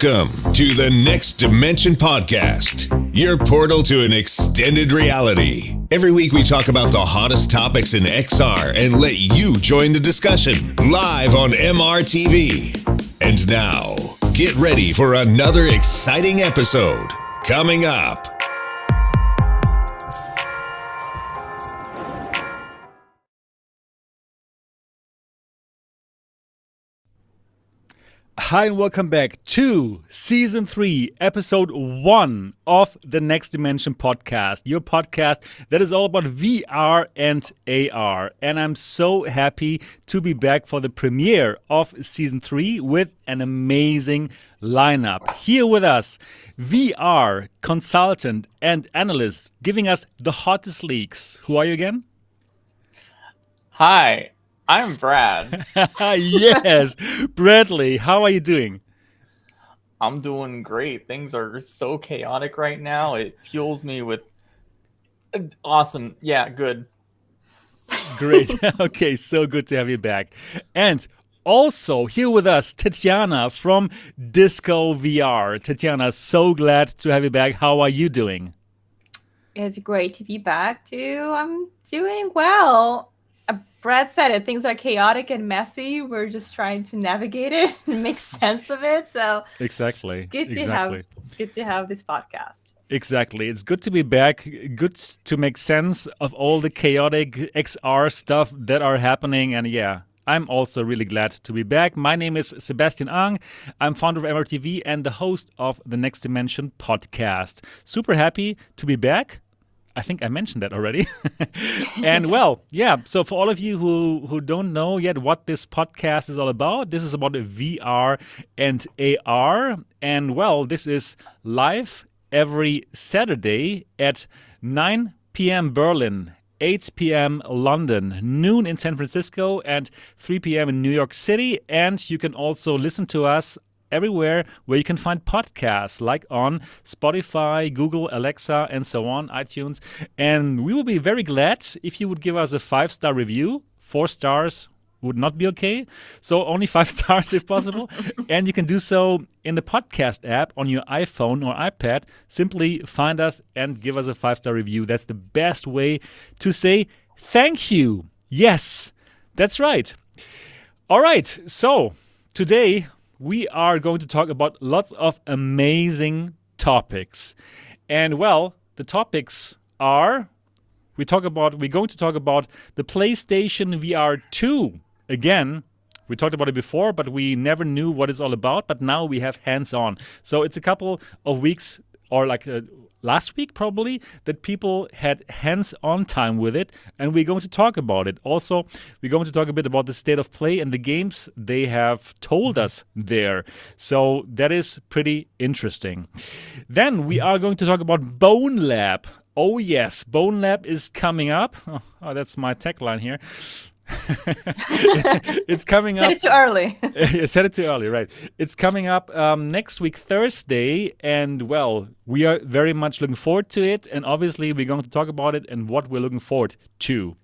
Welcome to the Next Dimension Podcast, your portal to an extended reality. Every week we talk about the hottest topics in XR and let you join the discussion live on MRTV. And now, get ready for another exciting episode coming up. Hi and welcome back to Season 3, Episode 1 of the Next Dimension Podcast, your podcast that is all about VR and AR. And I'm so happy to be back for the premiere of Season 3 with an amazing lineup. Here with us, VR consultant and analyst giving us the hottest leaks. Who are you again? Hi. I'm Brad. Yes, Bradley, how are you doing? I'm doing great. Things are so chaotic right now. It fuels me with awesome. Yeah, good. Great. Okay, so good to have you back. And also here with us, Tetiana from Disco VR. Tetiana, so glad to have you back. How are you doing? It's great to be back too. I'm doing well. Brad said it. Things are chaotic and messy. We're just trying to navigate it and make sense of it. So exactly. It's good to have this podcast. Exactly. It's good to be back. Good to make sense of all the chaotic XR stuff that are happening. And yeah, I'm also really glad to be back. My name is Sebastian. I'm founder of MRTV and the host of the Next Dimension podcast. Super happy to be back. I think I mentioned that already. And well, yeah, so for all of you who don't know yet what this podcast is all about, this is about VR and AR. And well, this is live every Saturday at 9 p.m. Berlin, 8 p.m. London, noon in San Francisco, and 3 p.m. in New York City. And you can also listen to us everywhere where you can find podcasts, like on Spotify, Google, Alexa, and so on, iTunes. And we will be very glad if you would give us a 5-star review. 4 stars would not be okay. So only 5 stars if possible. And you can do so in the podcast app on your iPhone or iPad. Simply find us and give us a 5-star review. That's the best way to say thank you. Yes, that's right. All right. So today we are going to talk about lots of amazing topics. And well, the topics are, we're going to talk about the PlayStation VR 2. Again, we talked about it before, but we never knew what it's all about, but now we have hands-on. So it's a couple of weeks, or like last week probably, that people had hands-on time with it, and we're going to talk about it. Also, we're going to talk a bit about the state of play and the games they have told us there. So that is pretty interesting. Then we are going to talk about Bonelab. Oh yes, Bonelab is coming up. Oh, that's my tagline here. It's coming up. Said it too early. Said it too early, right. It's coming up next week, Thursday. And, well, we are very much looking forward to it. And obviously, we're going to talk about it and what we're looking forward to.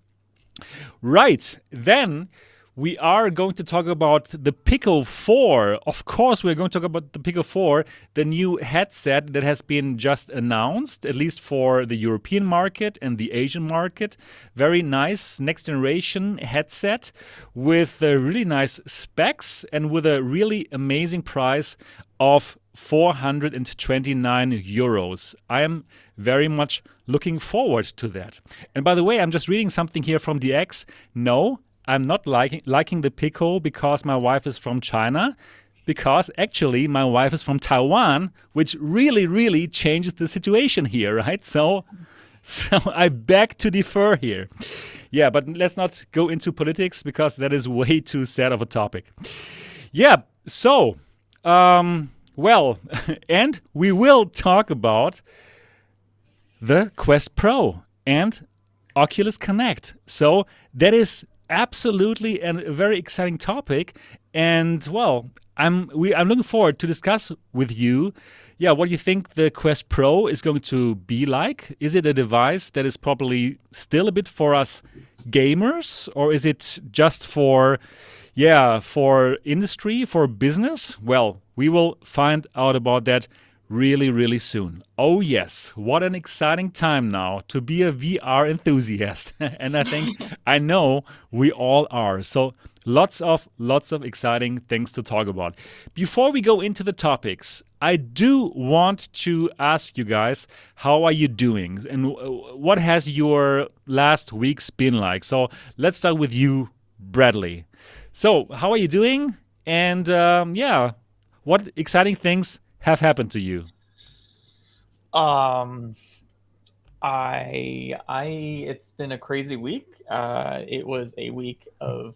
Right. Then we are going to talk about the Pico 4. Of course, we're going to talk about the Pico 4, the new headset that has been just announced, at least for the European market and the Asian market. Very nice next generation headset with really nice specs and with a really amazing price of 429 euros. I am very much looking forward to that. And by the way, I'm just reading something here from the X. No, I'm not liking the Pico because my wife is from China, because actually my wife is from Taiwan, which really, really changes the situation here, right? So I beg to differ here. Yeah, but let's not go into politics because that is way too sad of a topic. Yeah, so, well, and we will talk about the Quest Pro and Oculus Connect. So that is absolutely a very exciting topic, and well, I'm looking forward to discuss with you, what you think the Quest Pro is going to be like. Is it a device that is probably still a bit for us gamers, or is it just for Yeah, for industry, for business, well, we will find out about that really, really soon. Oh, yes, what an exciting time now to be a VR enthusiast. And I know we all are. So, lots of exciting things to talk about. Before we go into the topics, I do want to ask you guys, how are you doing? And what has your last weeks been like? So, let's start with you, Bradley. So, how are you doing? And yeah, what exciting things have happened to you? Um, it's been a crazy week. It was a week of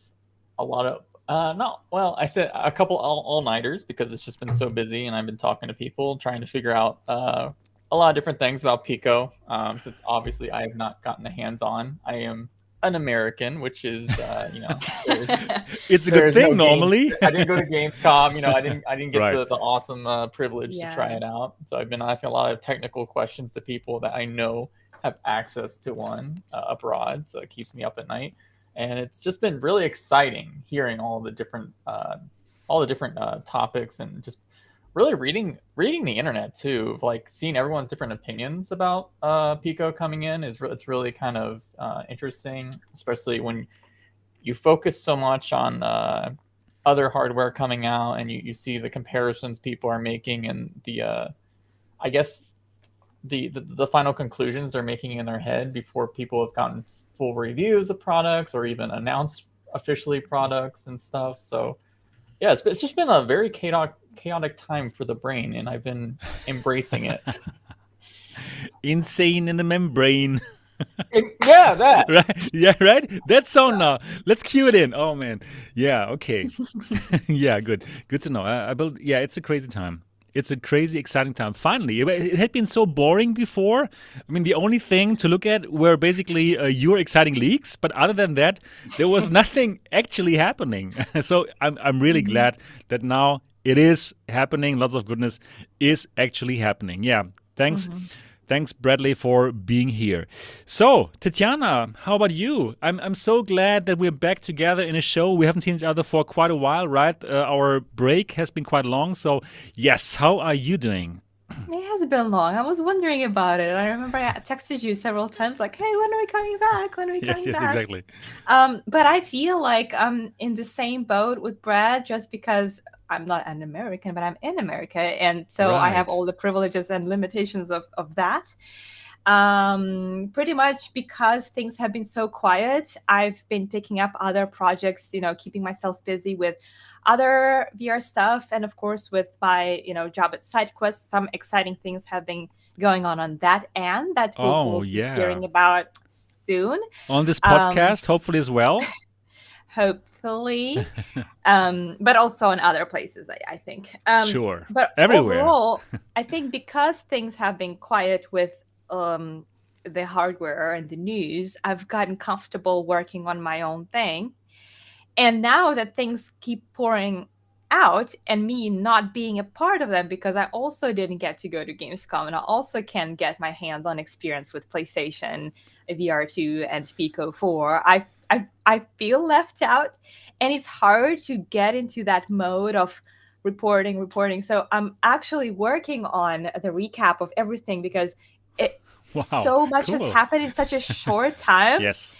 a lot of not well. I said a couple all-nighters because it's just been so busy, and I've been talking to people, trying to figure out a lot of different things about Pico. Since obviously I have not gotten the hands on. I am an American, which is there's It's a good there's no thing games. normally. I didn't go to Gamescom. I didn't get Right. the awesome privilege to try Yeah. it out. So I've been asking a lot of technical questions to people that I know have access to one abroad. So it keeps me up at night, and it's just been really exciting hearing all the different topics, and just really reading the internet too, like seeing everyone's different opinions about Pico coming in it's really kind of interesting, especially when you focus so much on other hardware coming out, and you see the comparisons people are making, and the I guess the final conclusions they're making in their head before people have gotten full reviews of products or even announced officially products and stuff. So yeah, it's just been a very chaotic time for the brain, and I've been embracing it. Insane in the membrane. Yeah, that. Right? Yeah, right? That song now. Let's cue it in. Oh, man. Yeah, okay. Yeah, good. Good to know. Yeah, it's a crazy time. It's a crazy, exciting time. Finally, it had been so boring before. I mean, the only thing to look at were basically your exciting leaks, but other than that, there was nothing actually happening. So I'm really glad that now it is happening. Lots of goodness is actually happening. Yeah, thanks. Thanks, Bradley, for being here. So, Tetiana, how about you? I'm so glad that we're back together in a show. We haven't seen each other for quite a while, right? Our break has been quite long. So, yes, how are you doing? It has been long. I was wondering about it. I remember I texted you several times, like, "Hey, when are we coming back? When are we Yes, coming yes, back?" exactly. But I feel like I'm in the same boat with Brad, just because I'm not an American, but I'm in America, and so I have Right. all the privileges and limitations of that. Pretty much because things have been so quiet, I've been picking up other projects, keeping myself busy with other VR stuff, and of course with my job at SideQuest. Some exciting things have been going on that end that we'll, Oh, we'll be yeah. hearing about soon. On this Um, podcast, hopefully as well. Hopefully, but also in other places, I think. Sure. But Everywhere. overall, I think because things have been quiet with the hardware and the news, I've gotten comfortable working on my own thing. And now that things keep pouring out, and me not being a part of them, because I also didn't get to go to Gamescom, and I also can't get my hands on experience with PlayStation VR2 and Pico 4, I feel left out, and it's hard to get into that mode of reporting. So I'm actually working on the recap of everything, because it Wow. so much has Cool. happened in such a short time. Yes.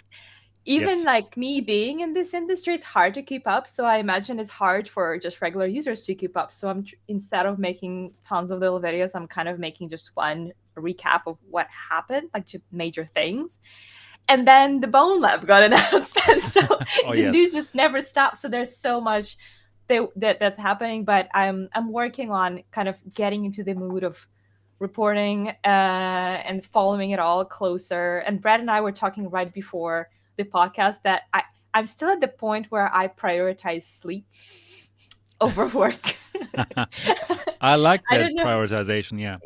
Even Yes. like me being in this industry, it's hard to keep up. So I imagine it's hard for just regular users to keep up. So instead of making tons of little videos, I'm kind of making just one recap of what happened, like just major things. And then the Bonelab got announced, and so Oh, the yes. news just never stops. So there's so much that's happening, but I'm working on kind of getting into the mood of reporting and following it all closer. And Brad and I were talking right before the podcast that I'm still at the point where I prioritize sleep over work. I like I that don't know. prioritization. Yeah.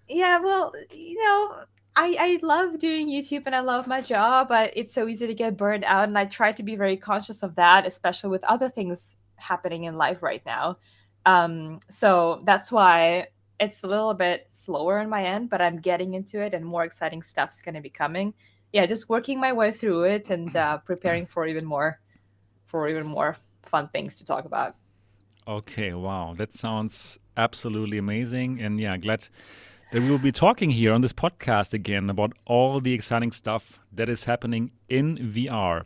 Yeah, well, I love doing YouTube and I love my job, but it's so easy to get burned out. And I try to be very conscious of that, especially with other things happening in life right now. So that's why it's a little bit slower on my end, but I'm getting into it, and more exciting stuff's going to be coming. Yeah, just working my way through it, and preparing for even more fun things to talk about. Okay, wow, that sounds absolutely amazing. And yeah, glad that we will be talking here on this podcast again about all the exciting stuff that is happening in VR.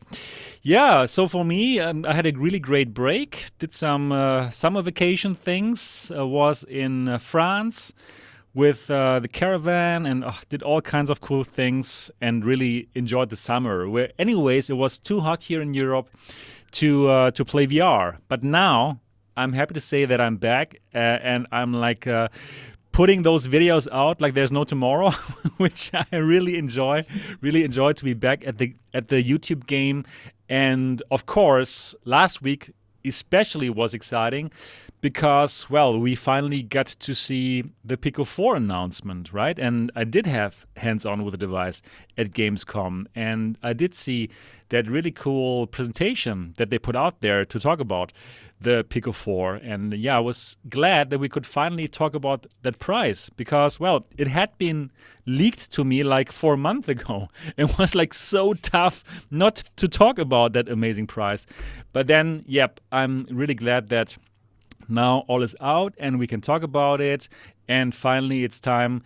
Yeah, so for me, I had a really great break. Did some summer vacation things. Was in France with the caravan and did all kinds of cool things and really enjoyed the summer. Where, anyways, it was too hot here in Europe to play VR. But now I'm happy to say that I'm back and I'm like putting those videos out like there's no tomorrow, which I really enjoy. Really enjoy to be back at the YouTube game. And of course, last week especially was exciting because, well, we finally got to see the Pico 4 announcement, right? And I did have hands-on with the device at Gamescom, and I did see that really cool presentation that they put out there to talk about the Pico 4. And yeah, I was glad that we could finally talk about that price because, well, it had been leaked to me like 4 months ago. It was like so tough not to talk about that amazing price. But then, yep, I'm really glad that now all is out and we can talk about it. And finally, it's time,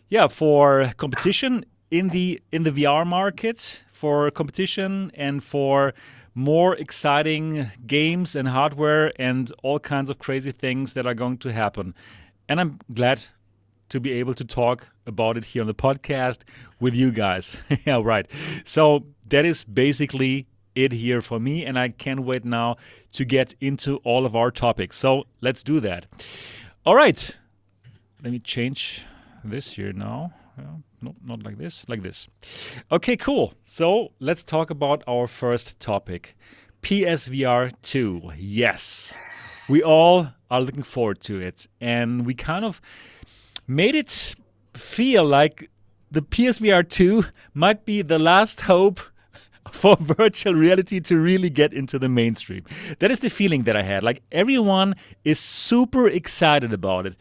yeah, for competition in the VR market, for competition and for more exciting games and hardware and all kinds of crazy things that are going to happen. And I'm glad to be able to talk about it here on the podcast with you guys. Yeah, right. So that is basically it here for me, and I can't wait now to get into all of our topics. So let's do that. All right. Let me change this here now. Nope, not like this, like this. Okay, cool. So let's talk about our first topic, PSVR2. Yes, we all are looking forward to it. And we kind of made it feel like the PSVR2 might be the last hope for virtual reality to really get into the mainstream. That is the feeling that I had. Like everyone is super excited about it.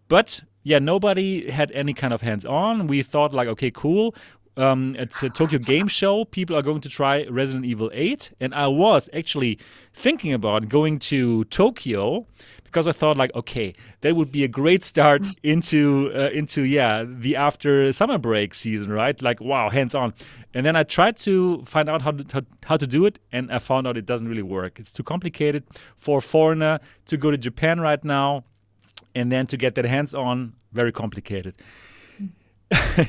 But yeah, nobody had any kind of hands-on. We thought like, okay, cool. It's a Tokyo Game Show. People are going to try Resident Evil 8. And I was actually thinking about going to Tokyo because I thought like, okay, that would be a great start into the after summer break season, right? Like, wow, hands-on. And then I tried to find out how to do it, and I found out it doesn't really work. It's too complicated for a foreigner to go to Japan right now. And then to get that hands-on, very complicated.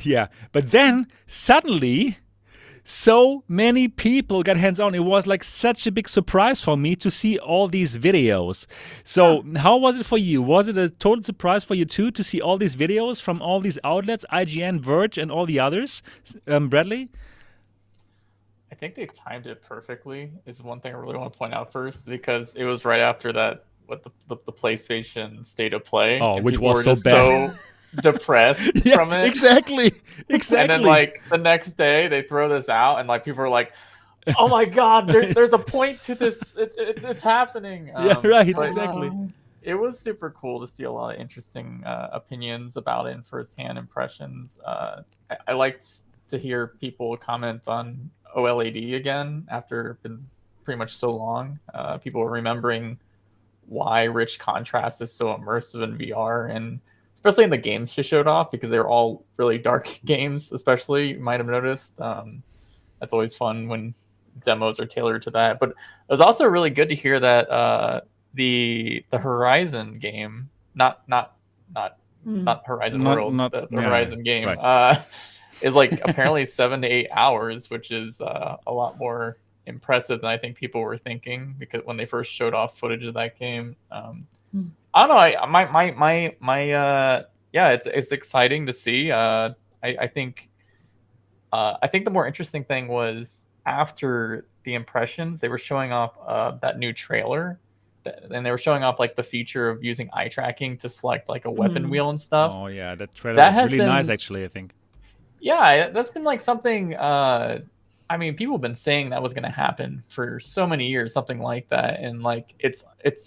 Yeah. But then suddenly, so many people got hands-on. It was like such a big surprise for me to see all these videos. So how was it for you? Was it a total surprise for you too to see all these videos from all these outlets, IGN, Verge, and all the others? Bradley? I think they timed it perfectly is one thing I really want to point out first, because it was right after that the PlayStation State of Play. Which was so bad. So depressed from it. Exactly. And then like the next day they throw this out and like people are like, oh my God, there's a point to this. It's happening. Yeah, right. Exactly. It was super cool to see a lot of interesting opinions about it and firsthand impressions. I liked to hear people comment on OLED again after been pretty much so long. People were remembering why rich contrast is so immersive in VR, and especially in the games she showed off, because they were all really dark games, especially, you might have noticed. That's always fun when demos are tailored to that. But it was also really good to hear that the Horizon game, not Horizon Worlds, the Horizon game, right, is like apparently 7 to 8 hours, which is a lot more impressive than I think people were thinking, because when they first showed off footage of that game, I don't know. It's exciting to see. I think the more interesting thing was after the impressions, they were showing off that new trailer, and they were showing off like the feature of using eye tracking to select like a weapon wheel and stuff. Oh yeah, that trailer was really nice, actually, I think. Yeah, that's been like something. I mean, people have been saying that was going to happen for so many years, something like that, and like it's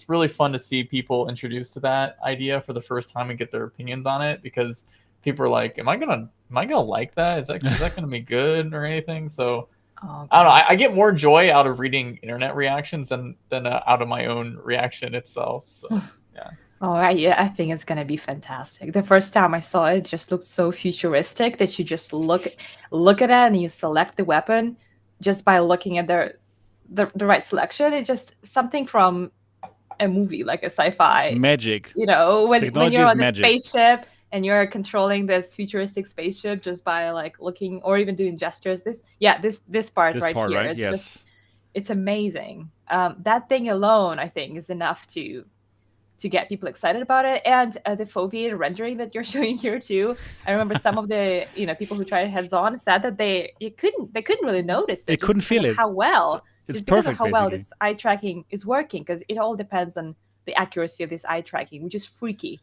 really fun to see people introduced to that idea for the first time and get their opinions on it, because people are like, "Am I gonna like that? Is that going to be good or anything?" So Oh, I don't know. I get more joy out of reading internet reactions than out of my own reaction itself. So yeah. Oh, I think it's gonna be fantastic. The first time I saw it, it just looked so futuristic that you just look at it and you select the weapon just by looking at the right selection. It's just something from a movie, like a sci-fi. Magic. When Technology you're is on the magic. spaceship and you're controlling this futuristic spaceship just by like looking or even doing gestures. This part This right part, here. right? It's Yes. just it's amazing. That thing alone, I think, is enough to get people excited about it. And the foveated rendering that you're showing here too. I remember some of the people who tried it hands-on said that they couldn't really notice it. They couldn't just because feel of it. how well It's just because of perfect, how well basically. this eye tracking is working, because it all depends on the accuracy of this eye tracking, which is freaky.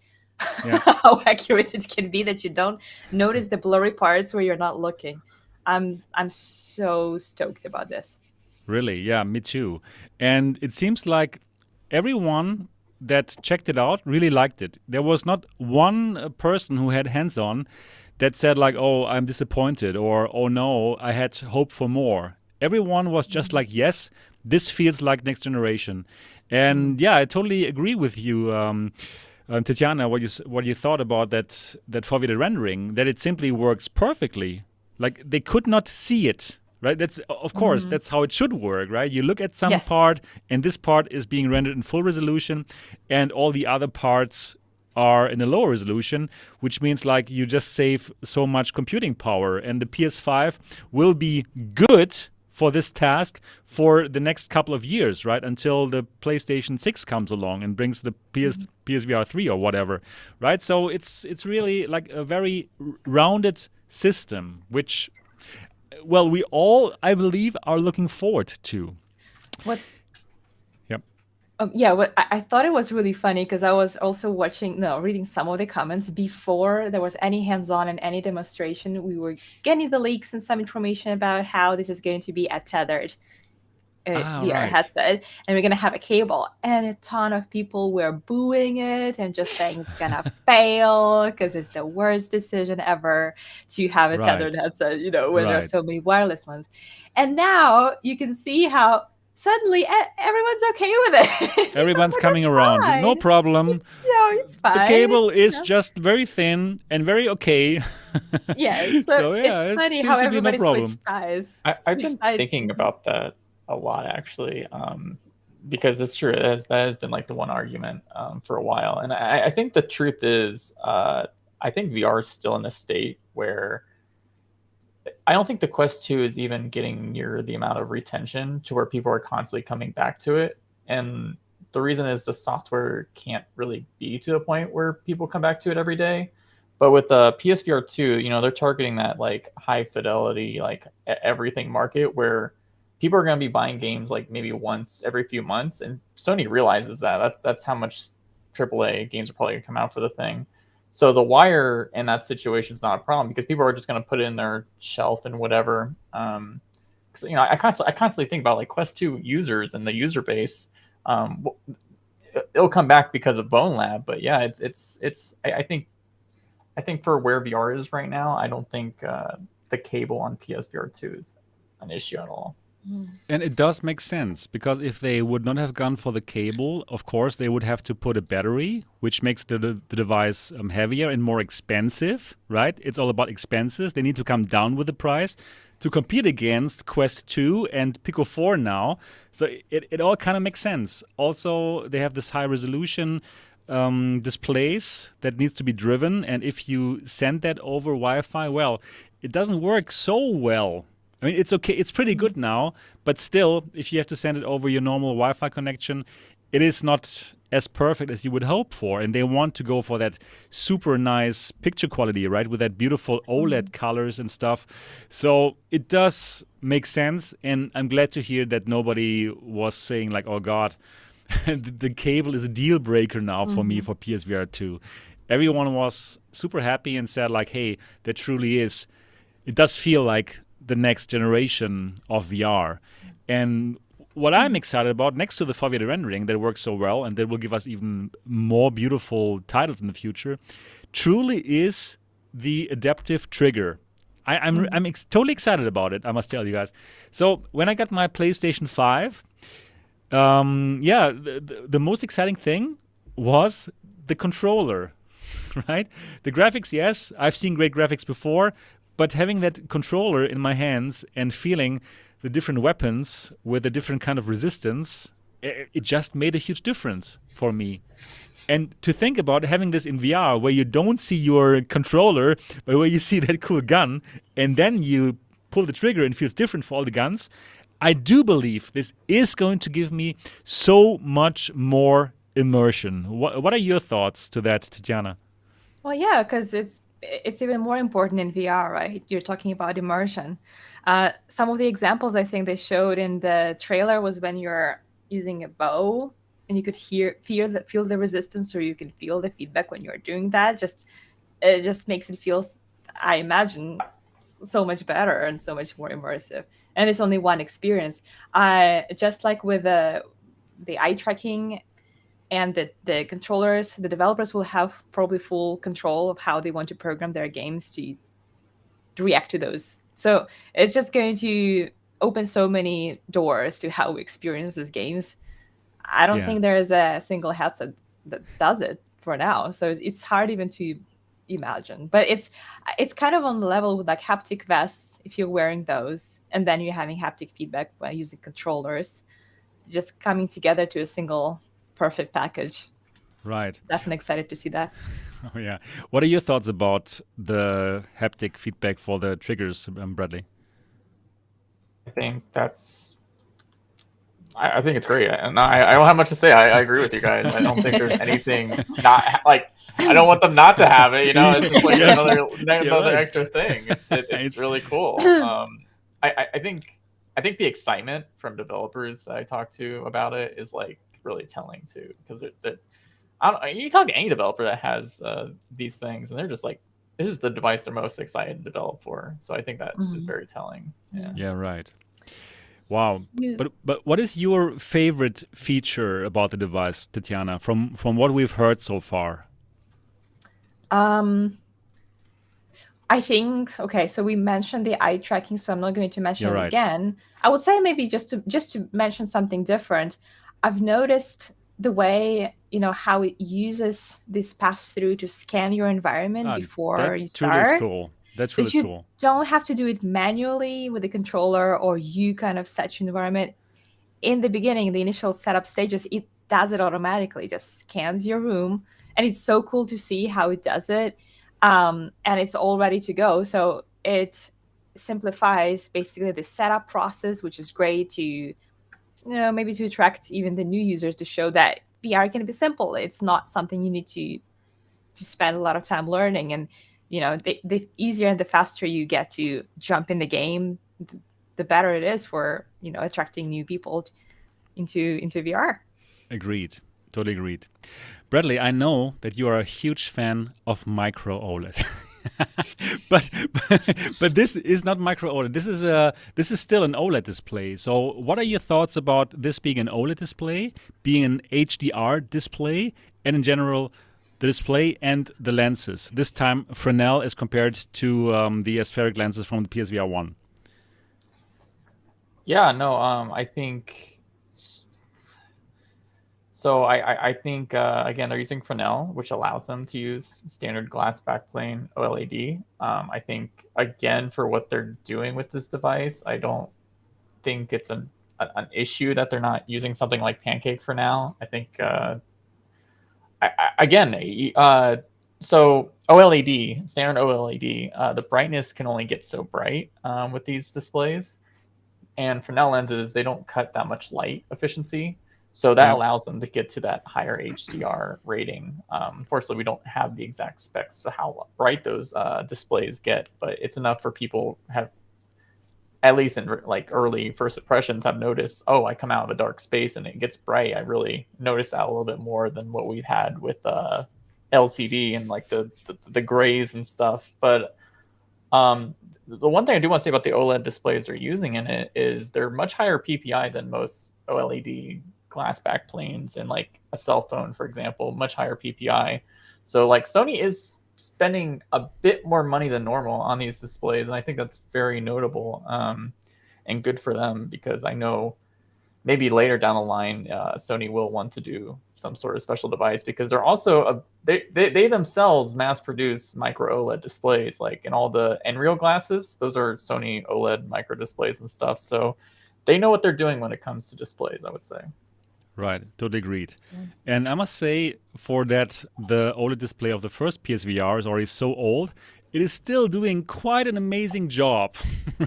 Yeah. How accurate it can be that you don't notice the blurry parts where you're not looking. I'm so stoked about this. Really, yeah, me too. And it seems like everyone that checked it out really liked it. There was not one person who had hands-on that said like, "Oh, I'm disappointed," or "Oh no, I had hope for more." Everyone was just like, "Yes, this feels like next generation." And yeah, I totally agree with you, Tetiana. What you thought about that foveated rendering? That it simply works perfectly. Like they could not see it. Right, that's of course that's how it should work, right? You look at some Yes. part, and this part is being rendered in full resolution, and all the other parts are in a lower resolution, which means like you just save so much computing power, and the PS5 will be good for this task for the next couple of years, right? Until the PlayStation 6 comes along and brings the PSVR 3 or whatever, right? So it's really like a very rounded system, which, well, we all, I believe, are looking forward to. What's Yep. What I thought it was really funny, because I was also reading some of the comments before there was any hands-on and any demonstration. We were getting the leaks and some information about how this is going to be a tethered VR right. headset, and we're gonna have a cable. And a ton of people were booing it and just saying it's gonna fail because it's the worst decision ever to have a tethered headset. When there are so many wireless ones. And now you can see how suddenly everyone's okay with it. Everyone's Like, coming "That's around. fine. No problem. It's fine. The cable is just very thin and very okay. Yes. So yeah, it's it funny seems how to be no everybody problem. switched sides. I've been thinking about that a lot, actually, because it's true. That has been like the one argument for a while. And I think the truth is, I think VR is still in a state where I don't think the Quest 2 is even getting near the amount of retention to where people are constantly coming back to it. And the reason is the software can't really be to a point where people come back to it every day. But with the PSVR 2, they're targeting that like high fidelity, like everything market where people are going to be buying games like maybe once every few months. And Sony realizes that. That's how much AAA games are probably going to come out for the thing. So the wire in that situation is not a problem because people are just going to put it in their shelf and whatever. Because I constantly think about like Quest 2 users and the user base. It'll come back because of Bonelab, but yeah, I think for where VR is right now, I don't think the cable on PSVR 2 is an issue at all. And it does make sense, because if they would not have gone for the cable, of course, they would have to put a battery, which makes the device heavier and more expensive, right? It's all about expenses. They need to come down with the price to compete against Quest 2 and Pico 4 now. So it all kind of makes sense. Also, they have this high resolution displays that needs to be driven. And if you send that over Wi-Fi, well, it doesn't work so well. I mean, it's okay. It's pretty good now, but still, if you have to send it over your normal Wi-Fi connection, it is not as perfect as you would hope for. And they want to go for that super nice picture quality, right, with that beautiful OLED colors and stuff. So it does make sense, and I'm glad to hear that nobody was saying like, "Oh God, the cable is a deal breaker now for me for PSVR 2." Everyone was super happy and said like, "Hey, that truly is. It does feel like the next generation of VR." And what I'm excited about, next to the foveated rendering that works so well and that will give us even more beautiful titles in the future, truly is the adaptive trigger. I'm totally excited about it. I must tell you guys. So when I got my PlayStation 5, the most exciting thing was the controller, right? The graphics, yes, I've seen great graphics before, but having that controller in my hands and feeling the different weapons with a different kind of resistance, it just made a huge difference for me. And to think about having this in VR where you don't see your controller, but where you see that cool gun, and then you pull the trigger and it feels different for all the guns, I do believe this is going to give me so much more immersion. What are your thoughts to that, Tetiana? Well, yeah, because it's even more important in VR, right? You're talking about immersion. Some of the examples I think they showed in the trailer was when you're using a bow and you could feel the resistance, or you can feel the feedback when you're doing that. It just makes it feel, I imagine, so much better and so much more immersive. And it's only one experience. Just like with the eye tracking and the controllers, the developers will have probably full control of how they want to program their games to react to those. So it's just going to open so many doors to how we experience these games. I don't think there is a single headset that does it for now. So it's hard even to imagine. But it's kind of on the level with like haptic vests, if you're wearing those, and then you're having haptic feedback by using controllers, just coming together to a single perfect package. Right. Definitely excited to see that. Oh, yeah. What are your thoughts about the haptic feedback for the triggers, Bradley? I think I think it's great. And I don't have much to say. I agree with you guys. I don't think there's anything not like. I don't want them not to have it. You know, it's just like another extra thing. It's really cool. I think the excitement from developers that I talk to about it is like really telling too, because you talk to any developer that has these things, and they're just like, this is the device they're most excited to develop for. So I think that is very telling. Yeah, right. Wow. But what is your favorite feature about the device, Tetiana, from what we've heard so far? I think, okay, so we mentioned the eye tracking, so I'm not going to mention it right. again. I would say maybe just to mention something different. I've noticed the way, how it uses this pass-through to scan your environment before you start. That truly is cool. That's really cool. You don't have to do it manually with the controller, or you kind of set your environment. In the beginning, the initial setup stages, it does it automatically, just scans your room. And it's so cool to see how it does it. And it's all ready to go. So it simplifies basically the setup process, which is great to, maybe to attract even the new users, to show that VR can be simple. It's not something you need to spend a lot of time learning. And, the easier and the faster you get to jump in the game, the better it is for, attracting new people into VR. Agreed. Totally agreed. Bradley, I know that you are a huge fan of micro OLED. but this is not micro OLED. This is still an OLED display. So what are your thoughts about this being an OLED display, being an HDR display, and in general the display and the lenses? This time Fresnel as compared to the aspheric lenses from the PSVR1. Yeah, no, I think so. I think again, they're using Fresnel, which allows them to use standard glass backplane OLED. I think again, for what they're doing with this device, I don't think it's an issue that they're not using something like Pancake for now. I think so OLED, standard OLED, the brightness can only get so bright with these displays. And Fresnel lenses, they don't cut that much light efficiency. So that allows them to get to that higher HDR rating. Unfortunately, we don't have the exact specs to how bright those displays get, but it's enough for people have, at least in like early first impressions, have noticed, oh, I come out of a dark space and it gets bright. I really notice that a little bit more than what we've had with LCD and like the grays and stuff. But the one thing I do want to say about the OLED displays they're using in it is they're much higher PPI than most OLED glass backplanes and like a cell phone, for example, much higher PPI. So like Sony is spending a bit more money than normal on these displays, and I think that's very notable and good for them, because I know maybe later down the line, Sony will want to do some sort of special device, because they're also they themselves mass produce micro OLED displays, like in all the Nreal glasses. Those are Sony OLED micro displays and stuff. So they know what they're doing when it comes to displays, I would say. Right, totally agreed. And I must say, for that, the OLED display of the first PSVR is already so old, it is still doing quite an amazing job,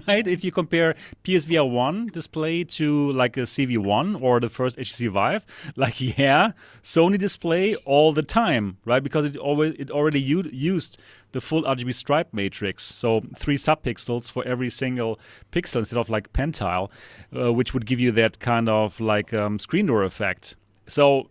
right? If you compare PSVR 1 display to like a CV1 or the first HTC Vive, like, yeah, Sony display all the time, right? Because it already used the full RGB stripe matrix, so 3 subpixels for every single pixel instead of like pentile, which would give you that kind of like screen door effect. So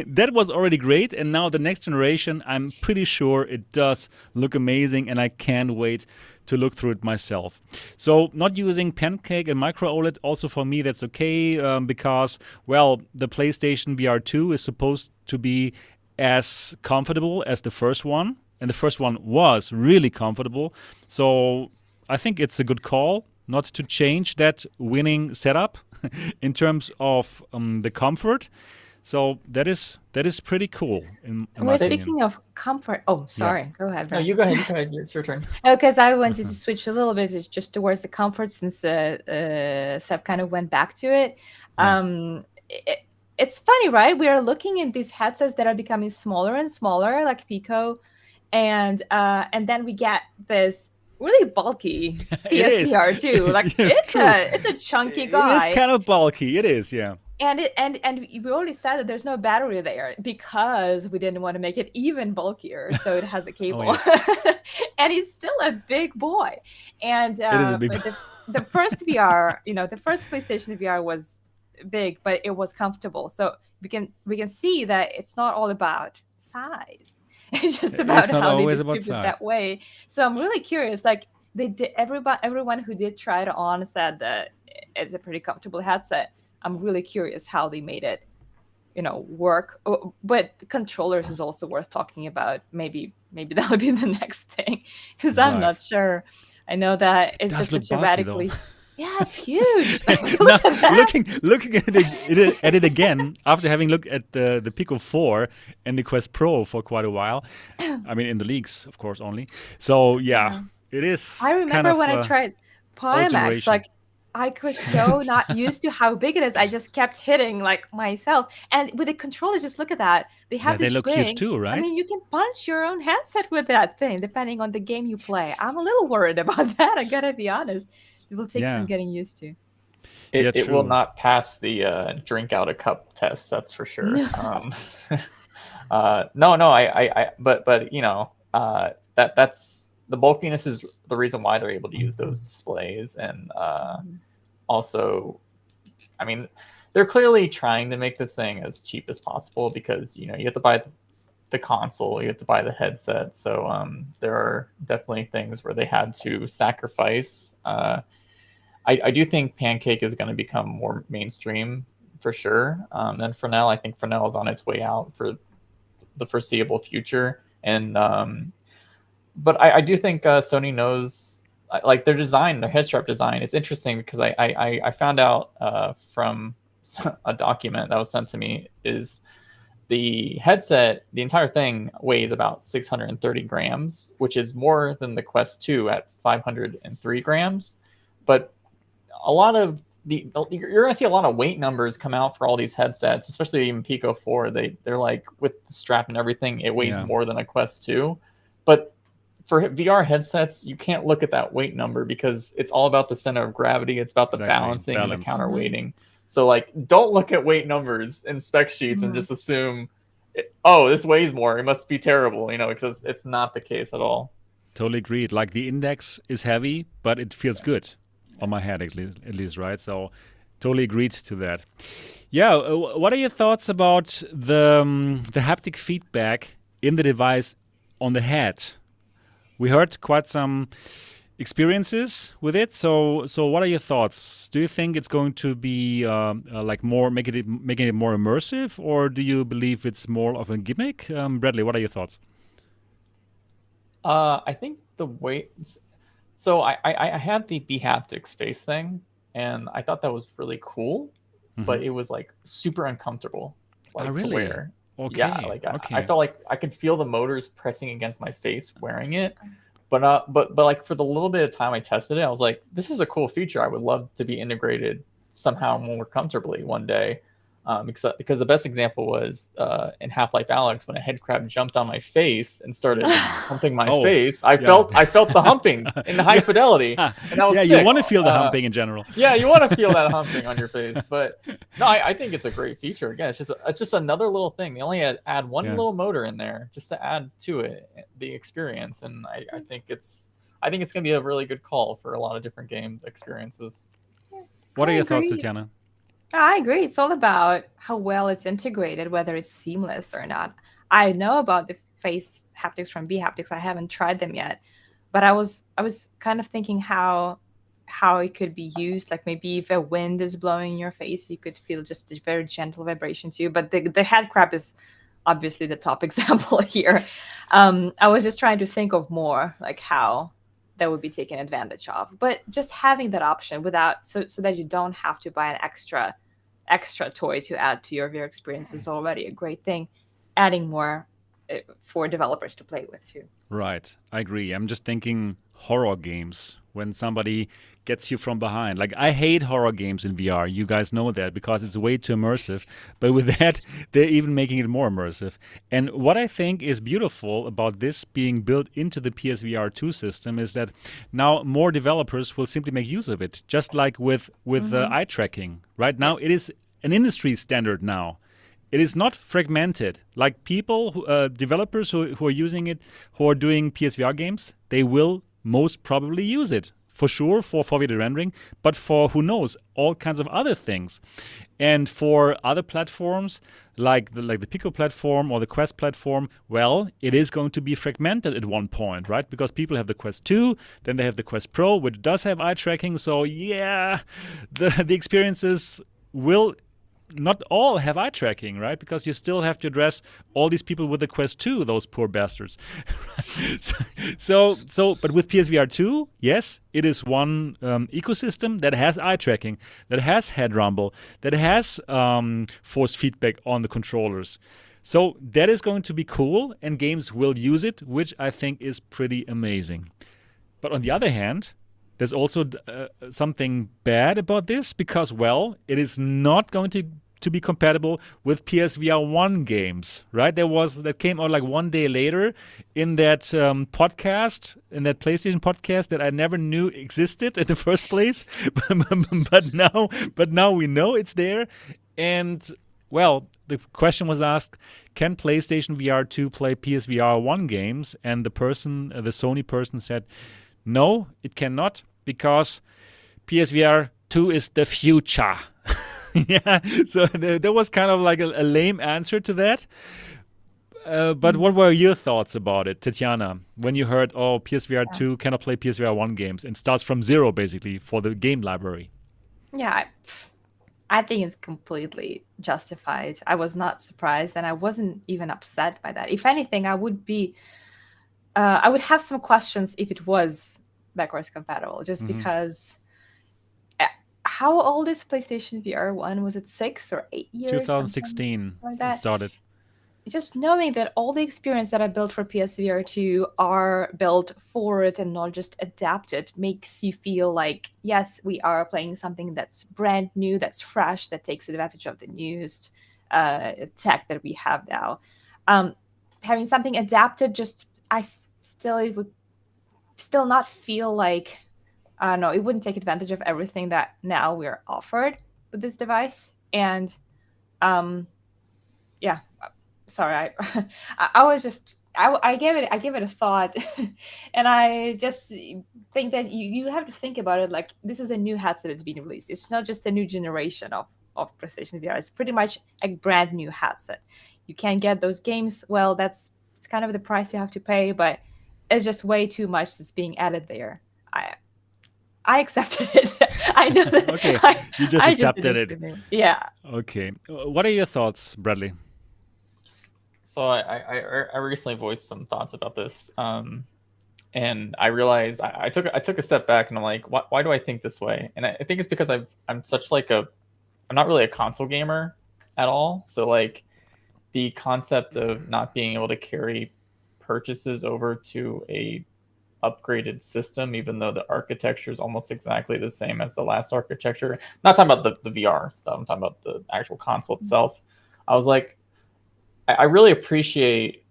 that was already great, and now the next generation, I'm pretty sure it does look amazing, and I can't wait to look through it myself. So not using Pancake and Micro OLED, also for me that's okay, because, well, the PlayStation VR2 is supposed to be as comfortable as the first one, and the first one was really comfortable. So I think it's a good call not to change that winning setup in terms of the comfort. So that is pretty cool. In my opinion. Speaking of comfort, sorry, go ahead. No, Brad. you go ahead. It's your turn. Because I wanted to switch a little bit just towards the comfort, since Seb kind of went back to it. It's funny, right? We are looking at these headsets that are becoming smaller and smaller, like Pico, and then we get this really bulky PSVR2. Like it's a chunky guy. It is kind of bulky. It is, yeah. And we already said that there's no battery there because we didn't want to make it even bulkier, so it has a cable. And it's still a big boy. And the first VR, the first PlayStation VR was big, but it was comfortable. So we can see that it's not all about size. It's just about how they distribute that way. So I'm really curious. Like everyone who did try it on said that it's a pretty comfortable headset. I'm really curious how they made it, work. But controllers is also worth talking about. Maybe that'll be the next thing, because I'm not sure. I know that it's just such a radically. Yeah, it's huge. Looking at it again after having looked at the Pico 4 and the Quest Pro for quite a while. I mean, in the leaks, of course, only. So yeah. It is. I remember when I tried Pimax, like. I was so not used to how big it is. I just kept hitting like myself. And with the controllers, just look at that. They have this they look ring. Huge too, right? I mean, you can punch your own headset with that thing, depending on the game you play. I'm a little worried about that. I gotta be honest. It will take some getting used to. It will not pass the drink out a cup test. That's for sure. But that's the bulkiness is the reason why they're able to use those displays. And also, I mean, they're clearly trying to make this thing as cheap as possible, because, you have to buy the console, you have to buy the headset. So there are definitely things where they had to sacrifice. I do think Pancake is going to become more mainstream for sure. Then Fresnel, I think Fresnel is on its way out for the foreseeable future. And but I do think Sony knows, like, their design, their head strap design. It's interesting because I found out from a document that was sent to me is the headset, the entire thing weighs about 630 grams, which is more than the Quest 2 at 503 grams. But a lot of you're going to see a lot of weight numbers come out for all these headsets, especially even Pico 4. They're like, with the strap and everything, it weighs more than a Quest 2. But for VR headsets, you can't look at that weight number because it's all about the center of gravity. It's about the balancing and the counterweighting. So, like, don't look at weight numbers in spec sheets and just assume, this weighs more, it must be terrible, because it's not the case at all. Totally agreed. Like, the index is heavy, but it feels good on my head, at least, right? So, totally agreed to that. Yeah, what are your thoughts about the haptic feedback in the device on the head? We heard quite some experiences with it. So what are your thoughts? Do you think it's going to be like more making it more immersive, or do you believe it's more of a gimmick? Bradley, what are your thoughts? I think the way, so I had the BeHaptics face thing, and I thought that was really cool, but it was like super uncomfortable, like to Really? wear. Yeah, Okay. like I Okay. felt like I could feel the motors pressing against my face wearing it. But like for the little bit of time I tested it, I was like, this is a cool feature. I would love to be integrated somehow more comfortably one day. Because the best example was in Half-Life Alyx when a head crab jumped on my face and started humping my Oh, face. yeah. I felt the humping in high fidelity, and that was Yeah, you sick. want to feel the humping in general. Yeah, you want to feel that humping on your face, but no, I think it's a great feature. Again, it's just another little thing. They only add one Yeah. little motor in there just to add to it the experience, and I think it's going to be a really good call for a lot of different game experiences. What are I your thoughts, agree. Tetiana? I agree. It's all about how well it's integrated, whether it's seamless or not. I know about the face haptics from BeHaptics. I haven't tried them yet, but I was kind of thinking how it could be used. Like maybe if a wind is blowing in your face, you could feel just a very gentle vibration too. But the head crab is obviously the top example here. I was just trying to think of more like how that would be taken advantage of, but just having that option without so that you don't have to buy an extra toy to add to your VR experience is already a great thing. Adding more for developers to play with too. Right. I agree. I'm just thinking horror games when somebody gets you from behind. Like, I hate horror games in VR. You guys know that because it's way too immersive. But with that, they're even making it more immersive. And what I think is beautiful about this being built into the PSVR2 system is that now more developers will simply make use of it, just like with eye tracking. Right now, it is an industry standard now. It is not fragmented. Like people, developers who are using it, who are doing PSVR games, they will most probably use it for sure for video rendering, but for who knows all kinds of other things. And for other platforms like the Pico platform or the Quest platform, well, it is going to be fragmented at one point, right? Because people have the Quest 2, then they have the Quest Pro, which does have eye tracking. So yeah, the experiences will not all have eye tracking, right? Because you still have to address all these people with the Quest 2, those poor bastards. But with PSVR 2, yes, it is one ecosystem that has eye tracking, that has head rumble, that has force feedback on the controllers. So that is going to be cool, and games will use it, which I think is pretty amazing. But on the other hand, there's also something bad about this because, well, it is not going to be compatible with PSVR1 games, right? That came out like one day later in that podcast, in that PlayStation podcast that I never knew existed in the first place. but now we know it's there. And well, the question was asked, can PlayStation VR2 play PSVR1 games? And the Sony person said, no, it cannot, because PSVR 2 is the future. Yeah, so there was kind of like a lame answer to that. But what were your thoughts about it, Tetiana, when you heard, PSVR 2 cannot play PSVR 1 games and starts from zero, basically, for the game library? Yeah, I think it's completely justified. I was not surprised, and I wasn't even upset by that. If anything, I would have some questions if it was backwards compatible, just because. How old is PlayStation VR 1? Was it 6 or 8 years? 2016 like that? It started. Just knowing that all the experience that I built for PSVR 2 are built for it and not just adapted makes you feel like, yes, we are playing something that's brand new, that's fresh, that takes advantage of the newest tech that we have now. Having something adapted, it would still not feel like, no, it wouldn't take advantage of everything that now we're offered with this device. And yeah, sorry, I gave it a thought, and I just think that you have to think about it like this is a new headset that's being released. It's not just a new generation of PlayStation VR. It's pretty much a brand new headset. You can't get those games. Well, it's kind of the price you have to pay, but it's just way too much that's being added there. I accepted it. I know that. Okay, you just accepted it. Yeah. Okay. What are your thoughts, Bradley? So I recently voiced some thoughts about this. And I realized I took a step back and I'm like, why do I think this way? And I think it's because I'm such like I'm not really a console gamer at all. So like the concept of not being able to carry purchases over to a upgraded system, even though the architecture is almost exactly the same as the last architecture. I'm not talking about the VR stuff. I'm talking about the actual console itself. I was like, I really appreciate.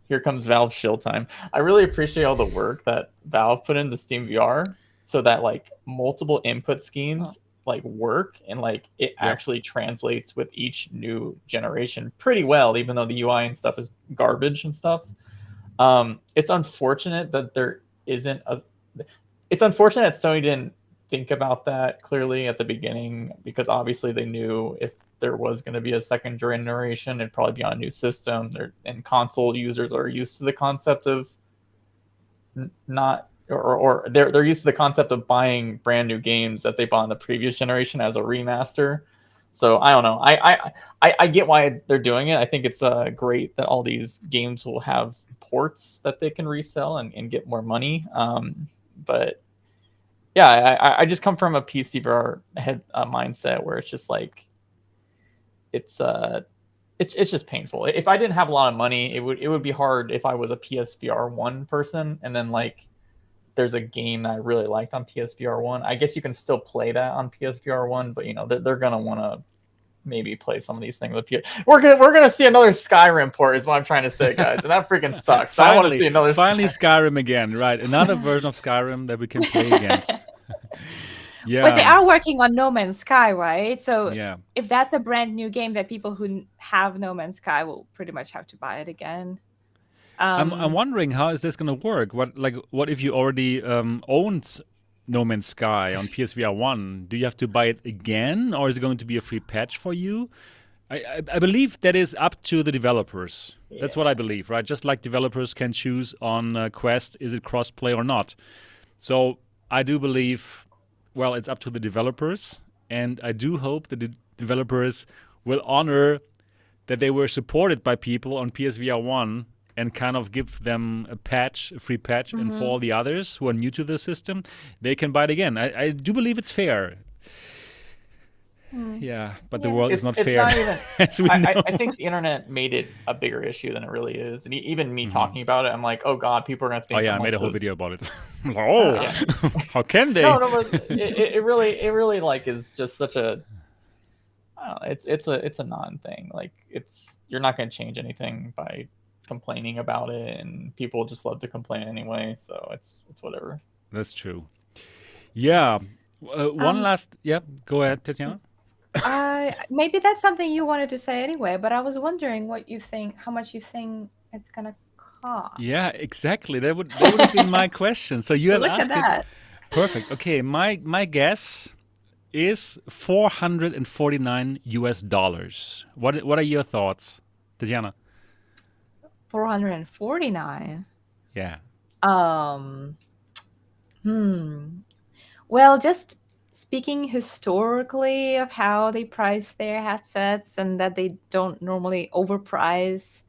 Here comes Valve shill time. I really appreciate all the work that Valve put into Steam VR, so that like multiple input schemes like work and like it actually translates with each new generation pretty well, even though the UI and stuff is garbage and stuff. It's unfortunate that there isn't a. It's unfortunate that Sony didn't think about that clearly at the beginning, because obviously they knew if there was going to be a second generation, it'd probably be on a new system. And console users are used to the concept of not, or they're used to the concept of buying brand new games that they bought in the previous generation as a remaster. So I don't know. I get why they're doing it. I think it's great that all these games will have ports that they can resell and get more money. But yeah, I just come from a PC VR mindset where it's just like it's just painful. If I didn't have a lot of money, it would be hard if I was a PSVR1 person and then like there's a game that I really liked on PSVR1. I guess you can still play that on PSVR1, but you know they're gonna want to maybe play some of these things with We're gonna see another Skyrim port, is what I'm trying to say, guys, and that freaking sucks. Finally, I want to see another. Finally, Skyrim again, right? Another version of Skyrim that we can play again. Yeah, but they are working on No Man's Sky, right? So yeah, if that's a brand new game that people who have No Man's Sky will pretty much have to buy it again. I'm wondering how is this going to work? What if you already owned No Man's Sky on PSVR1? Do you have to buy it again, or is it going to be a free patch for you? I believe that is up to the developers. Yeah. That's what I believe, right? Just like developers can choose on Quest, is it cross-play or not? So I do believe, well, it's up to the developers, and I do hope that the developers will honor that they were supported by people on PSVR1 and kind of give them a free patch, and for all the others who are new to the system, they can buy it again. I do believe it's fair. Yeah, but the world is not fair. Not even, I think the internet made it a bigger issue than it really is. And even me talking about it, I'm like, oh God, people are going to think. Oh yeah, I made a whole video about it. How can they? No, but it really like is just such a. I don't know, it's a non-thing. Like you're not going to change anything by complaining about it, and people just love to complain anyway. So it's whatever. That's true. Yeah. One last. Yeah. Go ahead, Tetiana. Maybe that's something you wanted to say anyway, but I was wondering how much you think it's gonna cost. Yeah, exactly. That would have been my question. So you have asked it. Perfect. Okay, my guess is $449 US. What are your thoughts, Tetiana? 449. Yeah. Well, just speaking historically of how they price their headsets and that they don't normally overprice,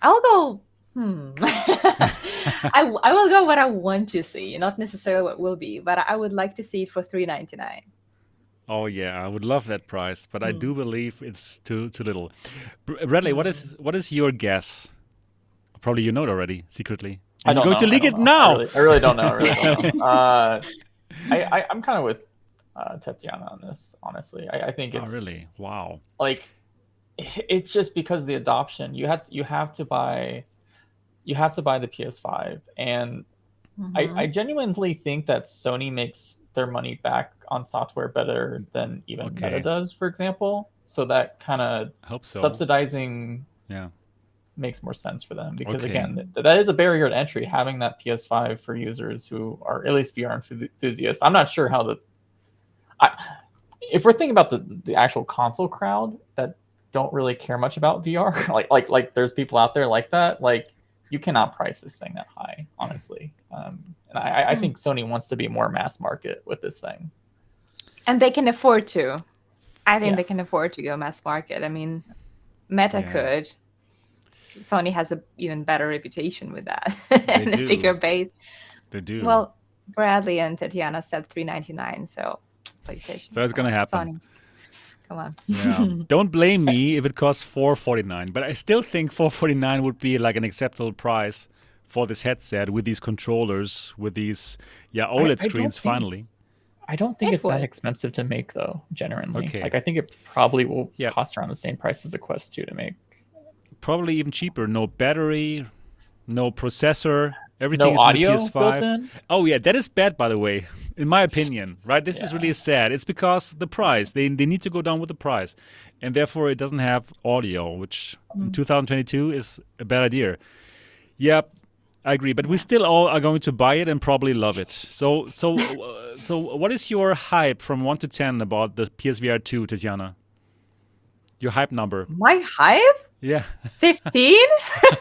I'll go. I will go what I want to see, not necessarily what will be, but I would like to see it for $399. Oh yeah, I would love that price, but I do believe it's too little. Bradley, what is your guess? Probably you know it already secretly. I'm going to leak it now. I really don't know. I'm kind of with Tetiana on this, honestly. I think it's really wow. Like it's just because of the adoption. You have to buy the PS5, and I genuinely think that Sony makes their money back on software better than even Meta does, for example. So that kind of subsidizing makes more sense for them, because again, that is a barrier to entry, having that PS5 for users who are at least VR enthusiasts. I'm not sure how if we're thinking about the actual console crowd that don't really care much about VR, like there's people out there like that, like you cannot price this thing that high, honestly. And I think Sony wants to be more mass market with this thing. And they can afford to. I think they can afford to go mass market. I mean, Meta could. Sony has a even better reputation with that They and a do. bigger base. They do. Well, Bradley and Tetiana said $399, so PlayStation. So it's come gonna on, happen. Sony, come on. Yeah. Don't blame me if it costs $449, but I still think $449 would be like an acceptable price for this headset with these controllers, with these OLED I don't screens. think- Finally, I don't think It it's that would. expensive to make, though. Genuinely, Okay. like I think it probably will Yeah. cost around the same price as a Quest 2 to make. probably even cheaper. No battery, no processor. Everything No is in the audio PS5. built in. Oh yeah, that is bad, by the way, in my opinion. Right? This is really sad. It's because the price. They need to go down with the price, and therefore it doesn't have audio, which in 2022 is a bad idea. Yep, I agree. But we still all are going to buy it and probably love it. So what is your hype from 1 to 10 about the PSVR 2, Tetiana? Your hype number? My hype? Yeah. 15?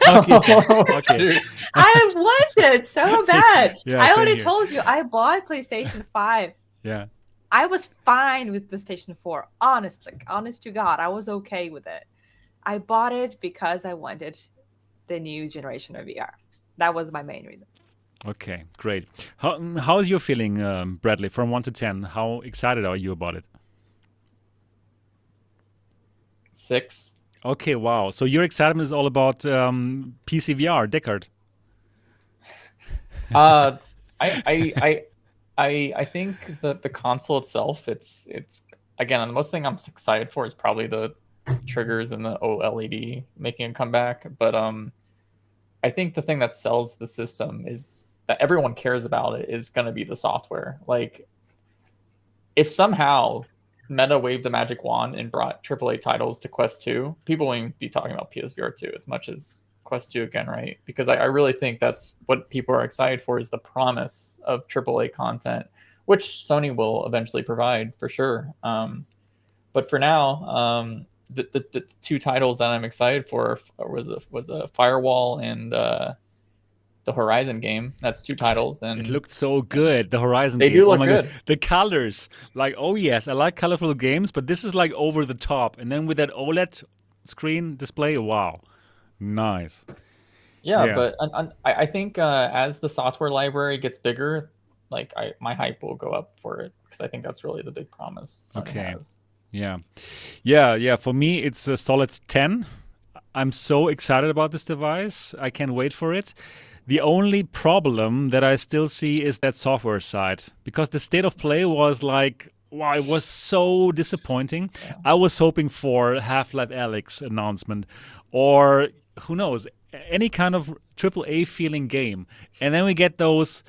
Okay. I want it so bad. Yeah, I same already here. told you, I bought PlayStation 5. Yeah. I was fine with PlayStation 4. Honest to God, I was okay with it. I bought it because I wanted the new generation of VR. That was my main reason. Okay, great. How is your feeling, Bradley, from 1 to 10? How excited are you about it? 6. Okay, wow. So your excitement is all about PCVR, Deckard. I think that the console itself, it's again, the most thing I'm excited for is probably the triggers and the OLED making a comeback. But I think the thing that sells the system is that everyone cares about it is going to be the software. Like, if somehow Meta waved the magic wand and brought AAA titles to Quest 2, people won't be talking about PSVR 2 as much as Quest 2 again, right? Because I really think that's what people are excited for, is the promise of AAA content, which Sony will eventually provide for sure. But for now, the two titles that I'm excited for was a Firewall and the Horizon game. That's 2 titles, and It looked so good, the Horizon They game. do Oh look my good. God. The colors. Like, oh yes, I like colorful games, but this is like over the top. And then with that OLED screen display, wow. Nice. Yeah, Yeah. but I think as the software library gets bigger, like my hype will go up for it, because I think that's really the big promise Sony Okay. has. Yeah. For me, it's a solid 10. I'm so excited about this device. I can't wait for it. The only problem that I still see is that software side, because the state of play was like, wow, it was so disappointing. I was hoping for Half-Life Alyx announcement, or who knows, any kind of AAA feeling game. And then we get those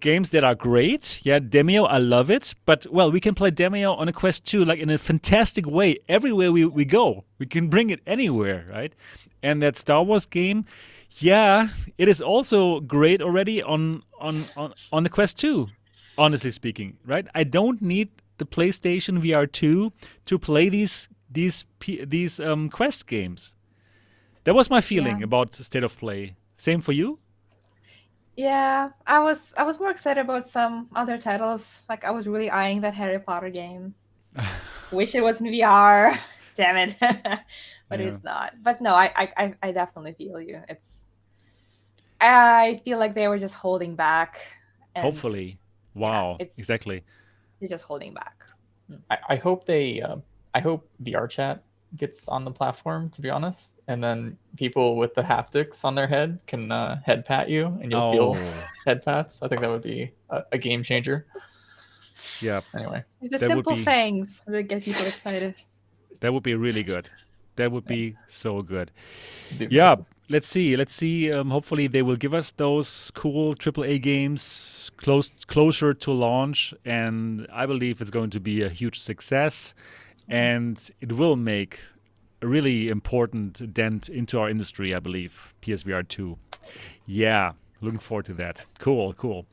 games that are great. Yeah, Demio, I love it. But, well, we can play Demio on a Quest 2 like in a fantastic way. Everywhere we go, we can bring it anywhere, right? And that Star Wars game, yeah, it is also great already on the Quest 2, honestly speaking, right? I don't need the PlayStation VR 2 to play these Quest games. That was my feeling about State of Play. Same for you? Yeah, I was more excited about some other titles. Like, I was really eyeing that Harry Potter game. Wish it was in VR. Damn it. But it's not. But no, I definitely feel you. I feel like they were just holding back. And Hopefully. Wow. it's- Exactly. they're just holding back. I hope I hope VR chat gets on the platform, to be honest, and then people with the haptics on their head can head pat you, and you'll feel head pats. I think that would be a game changer. Yeah. Anyway, It's the That would simple be- things that get people excited. That would be really good. That would be so good. it'd be Yeah, impressive. let's see. Hopefully, they will give us those cool AAA games closer to launch, and I believe it's going to be a huge success, and it will make a really important dent into our industry. I believe PSVR 2. Yeah. Looking forward to that. Cool.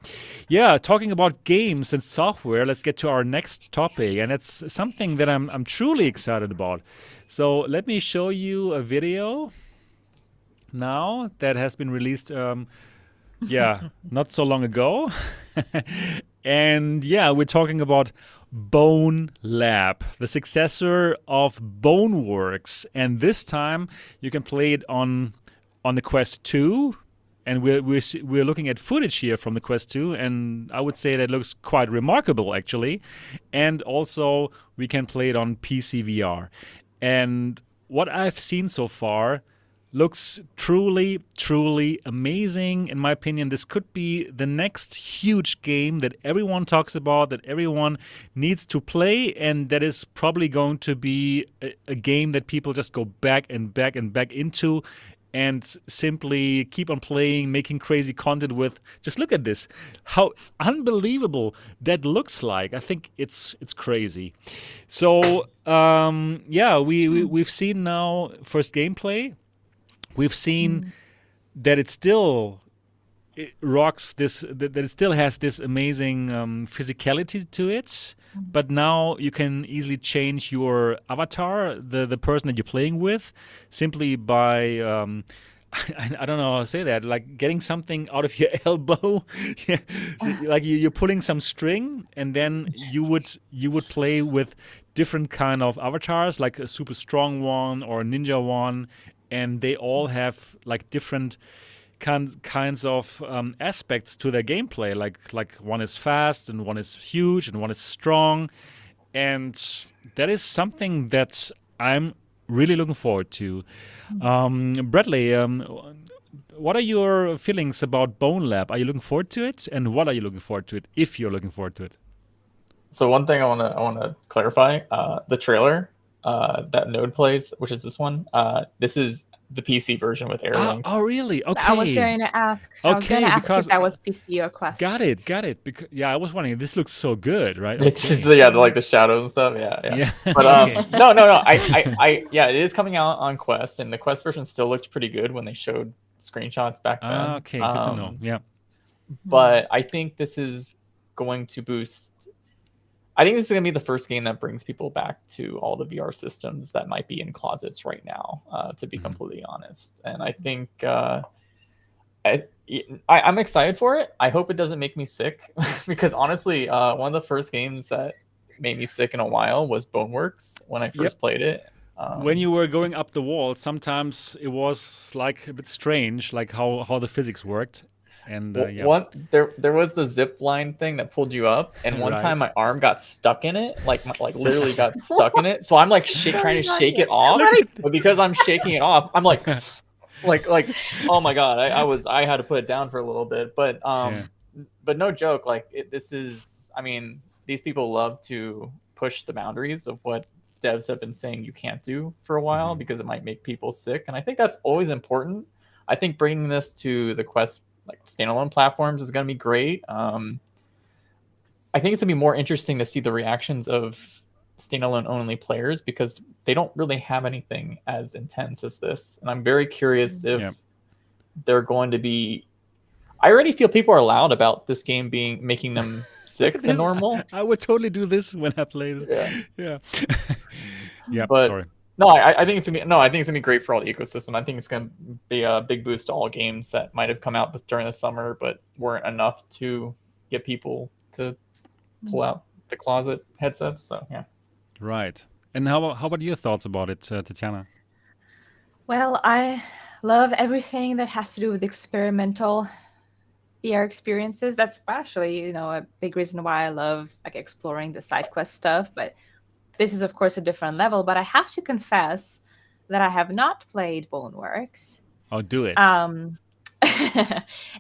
Yeah, talking about games and software, let's get to our next topic, and it's something that I'm truly excited about. So let me show you a video now that has been released not so long ago. And yeah, we're talking about Bonelab, the successor of Boneworks, and this time you can play it on on the Quest 2, and we're looking at footage here from the Quest 2, and I would say that looks quite remarkable actually. And also we can play it on PSVR. And what I've seen so far looks truly, truly amazing. In my opinion, this could be the next huge game that everyone talks about, that everyone needs to play, and that is probably going to be a game that people just go back and back and back into and simply keep on playing, making crazy content with. Just look at this, how unbelievable that looks like. I think it's crazy. So we've seen now first gameplay. We've seen that it rocks this, that it still has this amazing physicality to it. But now you can easily change your avatar, the person that you're playing with, simply by I don't know how to say that, like getting something out of your elbow. Yeah. Like you're pulling some string, and then you would play with different kind of avatars, like a super strong one or a ninja one, and they all have like different kinds of aspects to their gameplay. Like one is fast, and one is huge, and one is strong, and that is something that I'm really looking forward to. Bradley, what are your feelings about Bonelab? Are you looking forward to it, and what are you looking forward to it, if you're looking forward to it? So one thing I want to clarify, the trailer that Node plays, which is this one, this is the PC version with AirLink. Oh, really? Okay. I was going to ask. Okay, if that was PC or Quest. Got it. Because I was wondering, this looks so good, right? It's just, like the shadows and stuff. Yeah. But Okay. no. It is coming out on Quest, and the Quest version still looked pretty good when they showed screenshots back then. Okay, good to know. Yeah. But I think this is going to boost. I think this is going to be the first game that brings people back to all the VR systems that might be in closets right now, to be completely honest. And I think I'm excited for it. I hope it doesn't make me sick because honestly, one of the first games that made me sick in a while was Boneworks when I first played it. When you were going up the wall, sometimes it was like a bit strange, like how the physics worked. And there was the zip line thing that pulled you up, and one time my arm got stuck in it, like literally got stuck in it. So I'm like trying to shake it off, but because I'm shaking it off, I'm like oh my god, I had to put it down for a little bit, but no joke, like this is, I mean, these people love to push the boundaries of what devs have been saying you can't do for a while because it might make people sick, and I think that's always important. I think bringing this to the Quest like standalone platforms is going to be great. I think it's going to be more interesting to see the reactions of standalone only players because they don't really have anything as intense as this. And I'm very curious if they're going to be. I already feel people are loud about this game making them sick than normal. I would totally do this when I play this. Yeah. But sorry. No, I think it's gonna be great for all the ecosystem. I think it's gonna be a big boost to all games that might have come out during the summer but weren't enough to get people to pull out the closet headsets. So yeah. Right. And how about your thoughts about it, Tetiana? Well, I love everything that has to do with experimental VR experiences. That's actually, a big reason why I love like exploring the side quest stuff. But this is, of course, a different level, but I have to confess that I have not played Boneworks. Oh, do it. And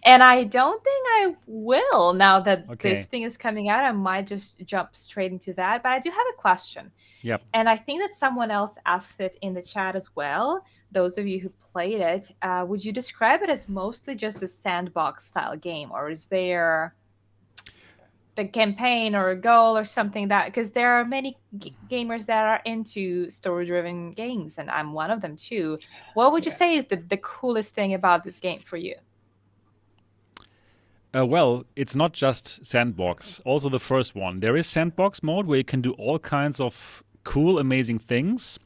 I don't think I will now that this thing is coming out. I might just jump straight into that. But I do have a question. Yep. And I think that someone else asked it in the chat as well. Those of you who played it, would you describe it as mostly just a sandbox style game, or is there the campaign or a goal or something that, because there are many gamers that are into story-driven games, and I'm one of them too. What would you say is the coolest thing about this game for you? Well, it's not just sandbox. Also the first one. There is sandbox mode where you can do all kinds of cool, amazing things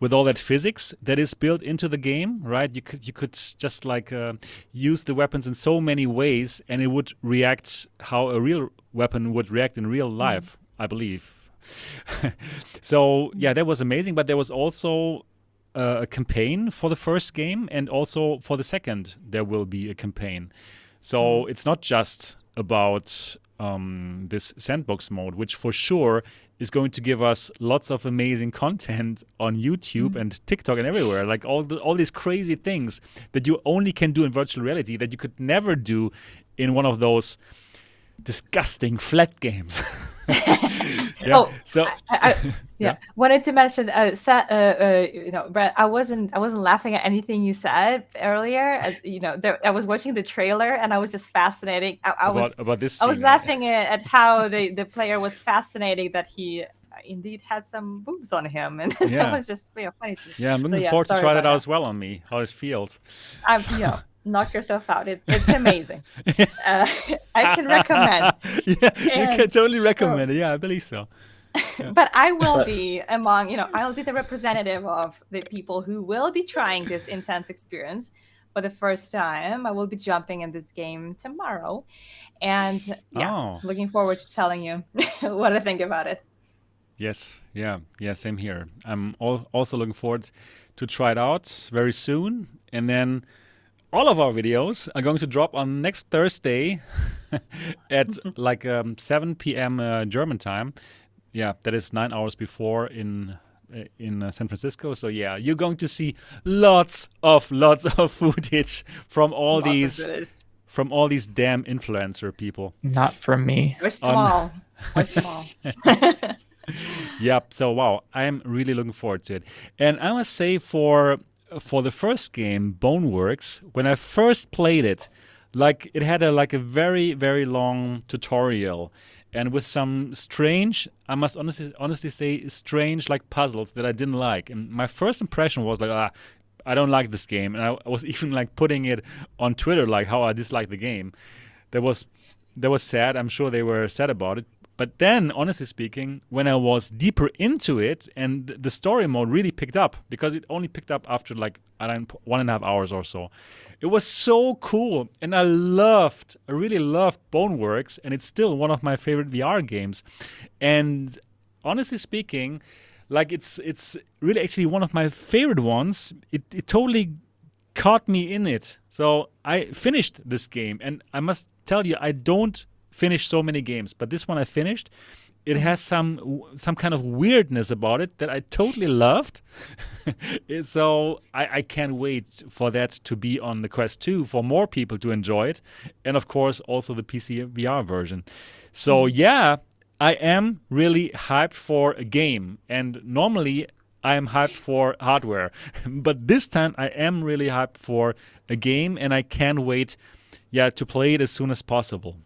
with all that physics that is built into the game, right? You could just use the weapons in so many ways, and it would react how a real weapon would react in real life, I believe. So yeah, that was amazing. But there was also a campaign for the first game, and also for the second there will be a campaign. So it's not just about this sandbox mode, which for sure is going to give us lots of amazing content on YouTube and TikTok and everywhere, like all these crazy things that you only can do in virtual reality that you could never do in one of those disgusting flat games. Wanted to mention, Brett, I wasn't laughing at anything you said earlier. As you know, I was watching the trailer and I was just fascinating. I was laughing at how the player was fascinating that he indeed had some boobs on him, and that was just funny to me. Yeah, I'm looking forward to try that out as well on me. How it feels. Knock yourself out. It's amazing. I can recommend. Yeah, you can totally recommend it. Yeah, I believe so. Yeah. But I will be I'll be the representative of the people who will be trying this intense experience for the first time. I will be jumping in this game tomorrow. And looking forward to telling you what I think about it. Yes. Yeah, same here. I'm also looking forward to try it out very soon. And then all of our videos are going to drop on next Thursday at 7 p.m. German time. Yeah, that is 9 hours before in San Francisco. So yeah, you're going to see lots of footage from all these damn influencer people. Not from me. Wish them all. Yep. So wow, I am really looking forward to it. And I must say for the first game, Boneworks, when I first played it, it had a very, very long tutorial, and with some strange, I must honestly say, strange puzzles that I didn't like. And my first impression was I don't like this game, and I was even putting it on Twitter how I dislike the game. That was sad. I'm sure they were sad about it. But then, honestly speaking, when I was deeper into it and the story mode really picked up, because it only picked up after 1.5 hours or so. It was so cool. And I really loved Boneworks, and it's still one of my favorite VR games. And honestly speaking, it's really actually one of my favorite ones. It totally caught me in it. So I finished this game, and I must tell you, I don't finish so many games, but this one I finished. It has some kind of weirdness about it that I totally loved. So I can't wait for that to be on the Quest 2 for more people to enjoy it, and of course also the PC VR version. So yeah, I am really hyped for a game, and normally I am hyped for hardware, but this time I am really hyped for a game, and I can't wait to play it as soon as possible.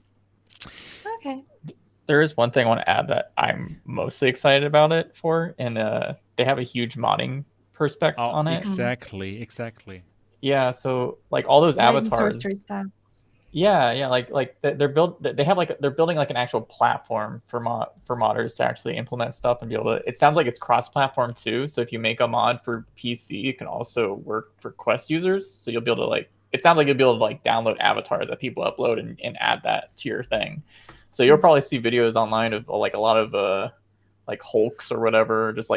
Okay. There is one thing I want to add that I'm mostly excited about it for, and they have a huge modding perspective on it. Exactly. Yeah, so all those avatars. Yeah, they're building an actual platform for modders to actually implement stuff and be able to. It sounds like it's cross-platform too. So if you make a mod for PC, it can also work for Quest users. So you'll be able to it sounds like you'll be able to download avatars that people upload and add that to your thing. So you'll probably see videos online of a lot of Hulks or whatever, just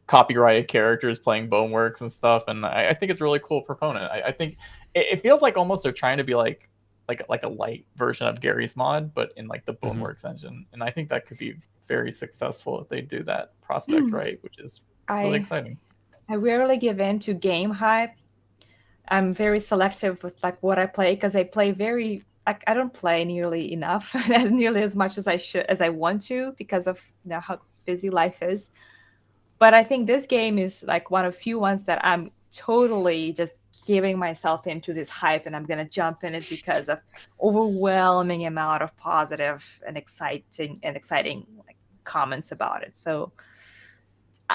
copyrighted characters playing Boneworks and stuff. And I think it's a really cool proponent. I think it feels like almost they're trying to be like a light version of Gary's mod, but in the Boneworks engine. And I think that could be very successful if they do that prospect right, which is really exciting. I rarely give in to game hype. I'm very selective with what I play, because I play very I don't play nearly enough, nearly as much as I want to, because of how busy life is. But I think this game is one of few ones that I'm totally just giving myself into this hype, and I'm gonna jump in it because of overwhelming amount of positive and exciting comments about it. So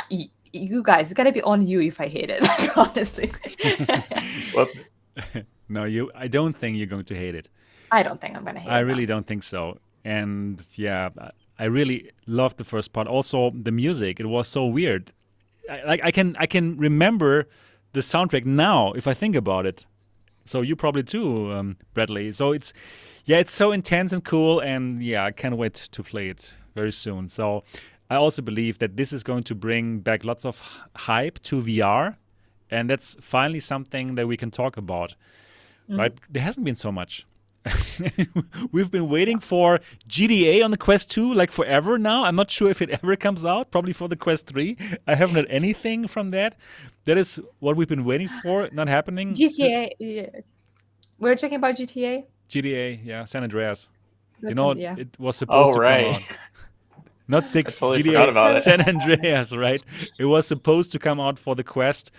you guys, it's gonna be on you if I hate it, honestly. Whoops. No, I don't think you're going to hate it. I don't think I'm gonna hate it. I really don't think so. And yeah, I really loved the first part. Also, the music, it was so weird. I can remember the soundtrack now if I think about it. So you probably too, Bradley. So it's so intense and cool, and yeah, I can't wait to play it very soon. So I also believe that this is going to bring back lots of hype to VR, and that's finally something that we can talk about, right? There hasn't been so much. We've been waiting for GTA on the Quest 2 like forever now. I'm not sure if it ever comes out, probably for the Quest 3. I haven't heard anything from that. That is what we've been waiting for, not happening. GTA. Yeah. We're talking about GTA. GTA, yeah, San Andreas. That's yeah. It was supposed to come out. Not 6, totally GTA forgot about it. San Andreas, right? It was supposed to come out for the Quest.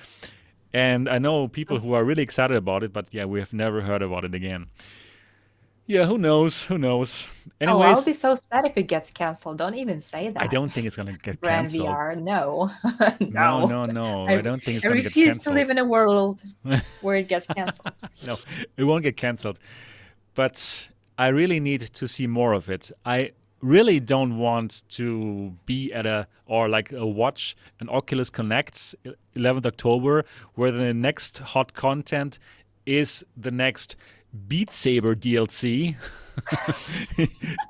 And I know people who are really excited about it, but yeah, we have never heard about it again. Yeah, who knows? Who knows? Anyways, I'll be so sad if it gets canceled. Don't even say that. I don't think it's going to get Brand canceled. VR, no. No. I don't think it's going to get canceled. I refuse to live in a world where it gets canceled. No, it won't get canceled. But I really need to see more of it. I really don't want to be at watch an Oculus Connect 11th October where the next hot content is the next Beat Saber DLC.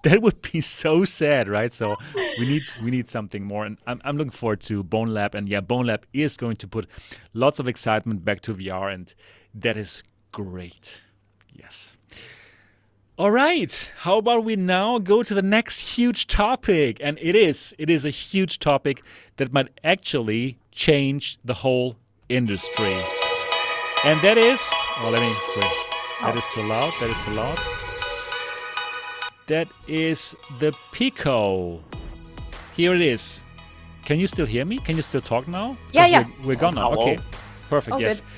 That would be so sad, right? So we need something more, and I'm looking forward to Bonelab, and yeah, Bonelab is going to put lots of excitement back to VR, and that is great. Yes. All right. How about we now go to the next huge topic, and it is a huge topic that might actually change the whole industry, and that is. Wait. That is too loud. That is the Pico. Here it is. Can you still hear me? Can you still talk now? Yeah. We're gone now. Hello? Okay. Perfect. Yes. Good.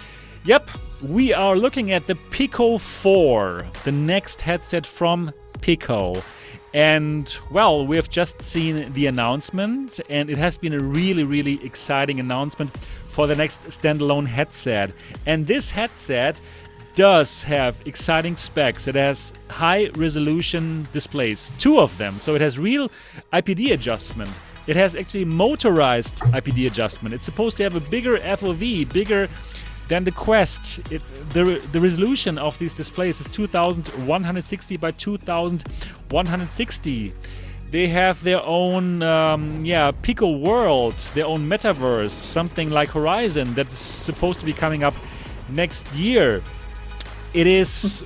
Yep. We are looking at the Pico 4, the next headset from Pico. And, well, we have just seen the announcement, and it has been a really, really exciting announcement for the next standalone headset. And this headset does have exciting specs. It has high resolution displays, 2 of them. So it has real IPD adjustment. It has actually motorized IPD adjustment. It's supposed to have a bigger FOV, bigger than the Quest. The resolution of these displays is 2160 by 2160. They have their own Pico world, their own metaverse, something like Horizon that's supposed to be coming up next year. It is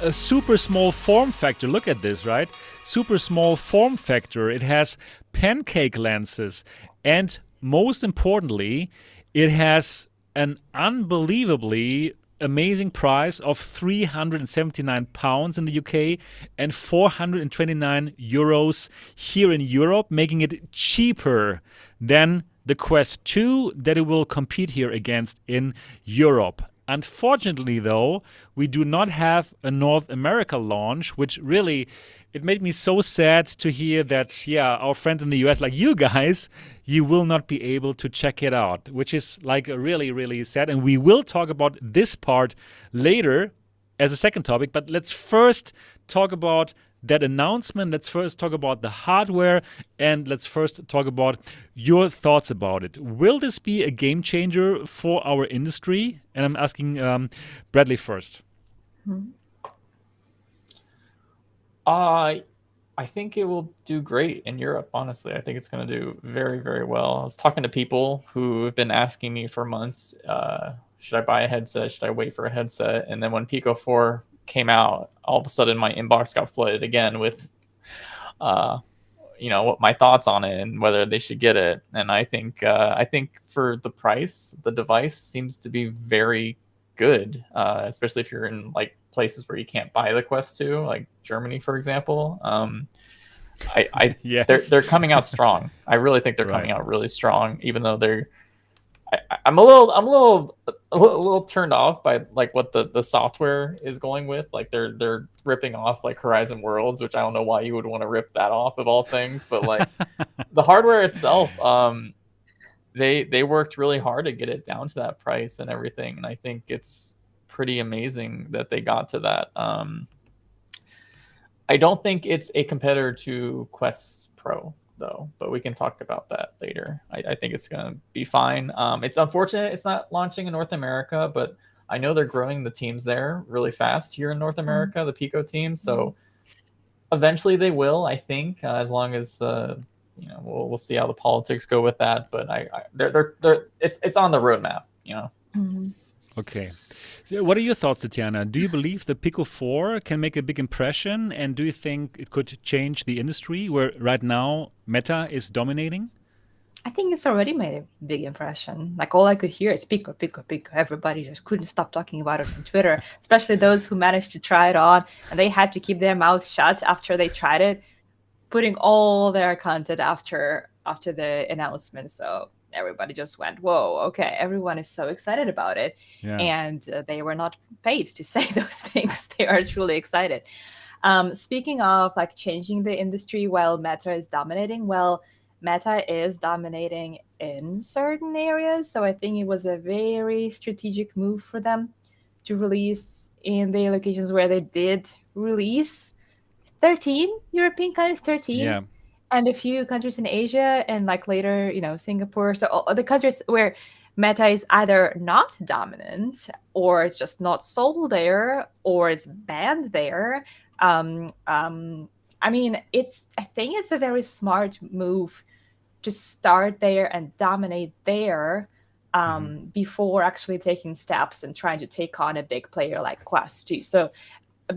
a super small form factor. Look at this, right? Super small form factor. It has pancake lenses. And most importantly, it has an unbelievably amazing price of £379 in the UK and 429 euros here in Europe, making it cheaper than the Quest 2 that it will compete here against in Europe. Unfortunately, though, we do not have a North America launch, which really, it made me so sad to hear that, our friend in the US, like you guys, you will not be able to check it out, which is like really, really sad. And we will talk about this part later as a second topic, but let's first talk about that announcement. Let's first talk about the hardware, and let's first talk about your thoughts about it. Will this be a game changer for our industry? And I'm asking Bradley first. I think it will do great in Europe, honestly. I think it's going to do very, very well. I was talking to people who have been asking me for months, should I buy a headset? Should I wait for a headset? And then when Pico 4 came out, all of a sudden my inbox got flooded again with what my thoughts on it and whether they should get it. And I think for the price, the device seems to be very good, especially if you're in like places where you can't buy the Quest 2, like Germany, for example. Yes. They're coming out strong. I really think they're coming out really strong, even though I'm a little turned off by like what the software is going with. Like they're ripping off like Horizon Worlds, which I don't know why you would want to rip that off of all things, but like the hardware itself, they worked really hard to get it down to that price and everything, and I think it's pretty amazing that they got to that. I don't think it's a competitor to Quest Pro though, but we can talk about that later. I think it's going to be fine. It's unfortunate it's not launching in North America, but I know they're growing the teams there really fast here in North America, the Pico team. So eventually they will, I think, as long as the we'll see how the politics go with that. But it's on the roadmap. Okay. So what are your thoughts, Tetiana? Do you believe the Pico 4 can make a big impression? And do you think it could change the industry where right now Meta is dominating? I think it's already made a big impression. Like all I could hear is Pico, Pico, Pico. Everybody just couldn't stop talking about it on Twitter, especially those who managed to try it on and they had to keep their mouths shut after they tried it, putting all their content after the announcement. So everybody just went, whoa, okay, everyone is so excited about it. Yeah. And they were not paid to say those things. They are truly excited. Speaking of like changing the industry while Meta is dominating, well, Meta is dominating in certain areas. So I think it was a very strategic move for them to release in the locations where they did release 13 European countries, 13. Yeah. And a few countries in Asia and like later, Singapore. So all the countries where Meta is either not dominant or it's just not sold there or it's banned there. I think it's a very smart move to start there and dominate there before actually taking steps and trying to take on a big player like Quest 2. So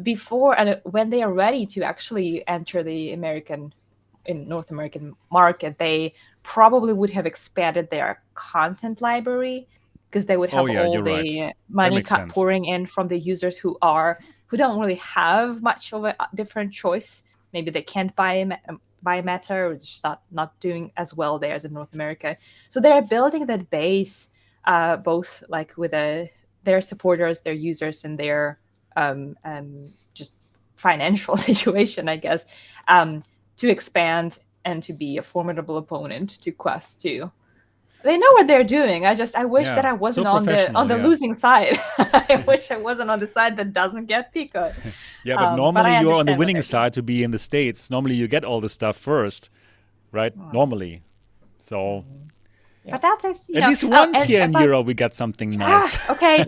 before and when they are ready to actually enter the North American market, they probably would have expanded their content library because they would have the money pouring in from the users who don't really have much of a different choice. Maybe they can't buy Meta or just not doing as well there as in North America. So they're building that base, both like with their supporters, their users, and their just financial situation, I guess, to expand and to be a formidable opponent to Quest 2. They know what they're doing. I wish that I wasn't on the losing side. I wish I wasn't on the side that doesn't get Pico. Yeah, but normally you're on the winning side to be in the States. Normally you get all the stuff first, right? Oh. Normally. So... Yeah. But there's at least once here in Europe we got something nice. Okay.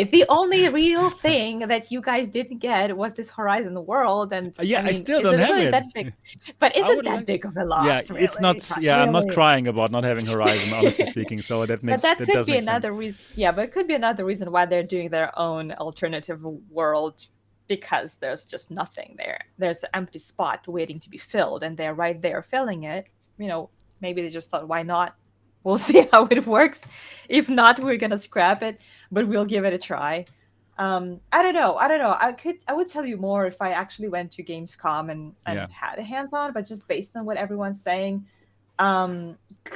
The only real thing that you guys didn't get was this Horizon World, and I still don't have it. That big? But isn't that big of a loss? Yeah, really? It's not. Yeah, really. I'm not crying about not having Horizon, honestly speaking. So that makes. But that could be another reason. Yeah, but it could be another reason why they're doing their own alternative world, because there's just nothing there. There's an empty spot waiting to be filled, and they're right there filling it. Maybe they just thought, why not? We'll see how it works. If not, we're gonna scrap it, but we'll give it a try. I don't know. I would tell you more if I actually went to Gamescom and had a hands-on, but just based on what everyone's saying,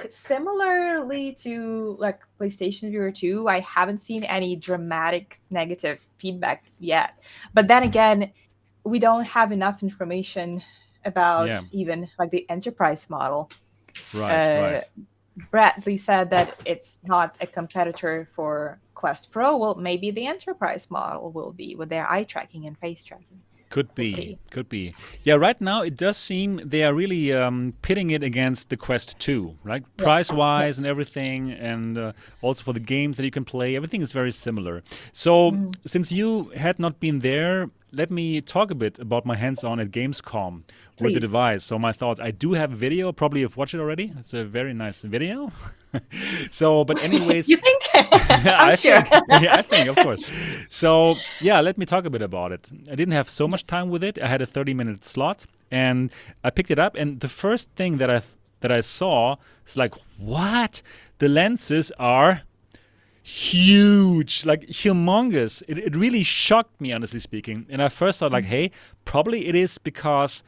similarly to like PlayStation VR 2, I haven't seen any dramatic negative feedback yet. But then again, we don't have enough information about even like the enterprise model. Right. Bradley said that it's not a competitor for Quest Pro. Well, maybe the enterprise model will be with their eye tracking and face tracking. Could be. Yeah, right now it does seem they are really pitting it against the Quest 2, right? Yes. Price-wise and everything, and also for the games that you can play, everything is very similar. So since you had not been there, let me talk a bit about my hands-on at Gamescom with the device. So my thoughts, I do have a video, probably you've watched it already. It's a very nice video. But anyways. You think? I'm sure. I think, of course. So, let me talk a bit about it. I didn't have so much time with it. I had a 30-minute slot, and I picked it up, and the first thing that I saw is like, what? The lenses are huge, like humongous. It really shocked me, honestly speaking. And I first thought like, hey, probably it is because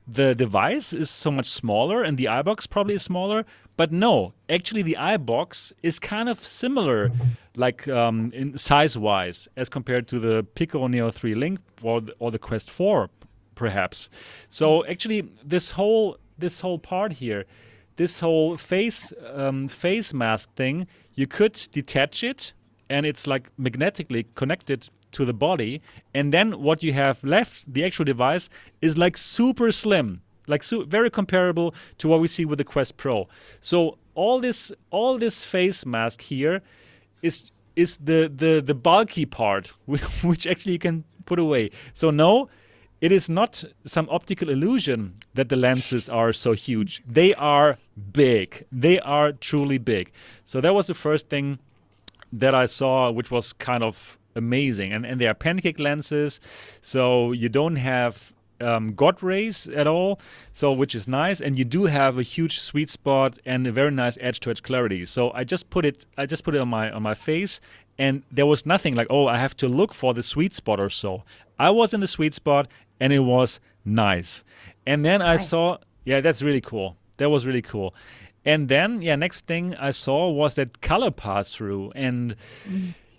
the device is so much smaller and the iBox probably is smaller. But no, actually the iBox is kind of similar, like in size-wise, as compared to the Pico Neo 3 Link or the Quest 4, perhaps. So actually, this whole part here, this whole face mask thing, you could detach it, and it's like magnetically connected to the body, and then what you have left, the actual device, is like super slim, like very comparable to what we see with the Quest Pro. So all this face mask here is the bulky part, which actually you can put away. So no, it is not some optical illusion that the lenses are so huge. They are big. They are truly big. So that was the first thing that I saw, which was kind of amazing. And they are pancake lenses, so you don't have God rays at all, so which is nice. And you do have a huge sweet spot and a very nice edge-to-edge clarity. So I just put it on my face, and there was nothing like, oh, I have to look for the sweet spot or so. I was in the sweet spot, and it was nice. And then I saw, that's really cool. That was really cool. And then, next thing I saw was that color pass-through. And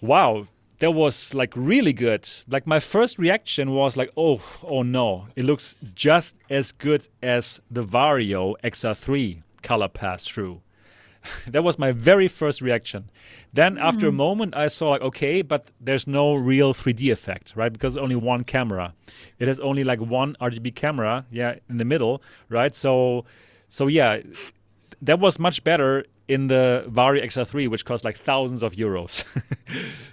wow, that was like really good. Like my first reaction was like, oh no, it looks just as good as the Vario XR3 color pass-through. That was my very first reaction. Then after a moment, I saw like, okay, but there's no real 3D effect, right? Because only one camera. It has only like one RGB camera, in the middle, right? So that was much better in the Vario XR3, which costs like thousands of euros,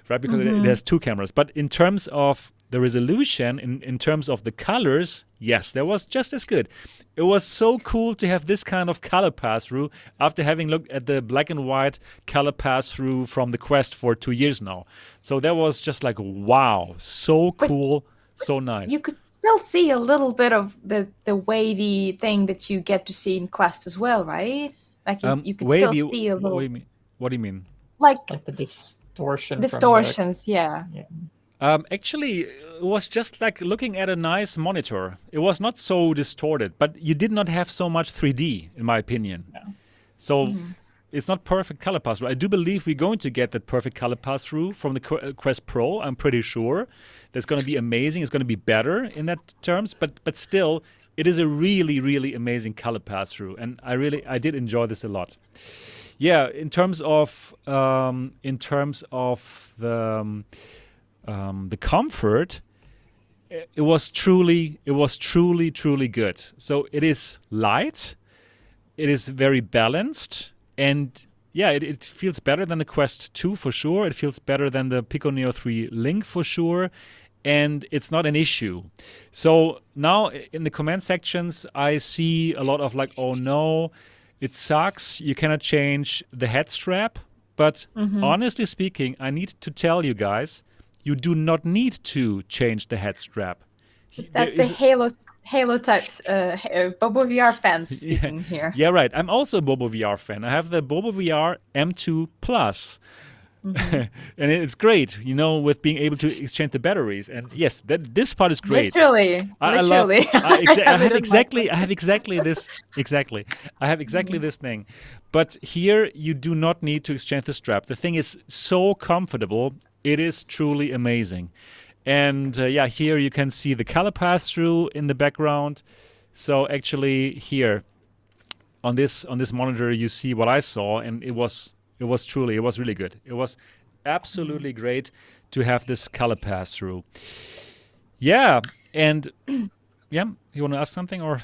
right? Because it has two cameras. But in terms of the resolution, in terms of the colors, yes, that was just as good. It was so cool to have this kind of color pass-through after having looked at the black and white color pass-through from the Quest for 2 years now. So that was just like, wow, so cool, so nice. You could still see a little bit of the wavy thing that you get to see in Quest as well, right? Like you could wavy, still see a little. What do you mean? Like the distortion. Distortions, yeah. Actually, it was just like looking at a nice monitor. It was not so distorted, but you did not have so much 3D, in my opinion. Yeah. So it's not perfect color pass-through. I do believe we're going to get that perfect color pass-through from the Quest Pro. I'm pretty sure. That's going to be amazing. It's going to be better in that terms, but still, it is a really, really amazing color pass-through, and I did enjoy this a lot. Yeah, in terms of the comfort, it was truly good. So it is light, it is very balanced, and it feels better than the Quest 2 for sure. It feels better than the Pico Neo 3 Link for sure, and it's not an issue. So now in the comment sections, I see a lot of like, oh no, it sucks, you cannot change the head strap. But honestly speaking, I need to tell you guys, you do not need to change the head strap. That's the Halo type Bobo VR fans speaking here. Yeah, right. I'm also a Bobo VR fan. I have the Bobo VR M2 Plus. And it's great, with being able to exchange the batteries. And yes, this part is great. Literally. I have exactly this thing. But here you do not need to exchange the strap. The thing is so comfortable. It is truly amazing. And here you can see the color pass-through in the background. So actually here on this monitor you see what I saw, and it was really good. It was absolutely great to have this color pass-through. Yeah, and you want to ask something or?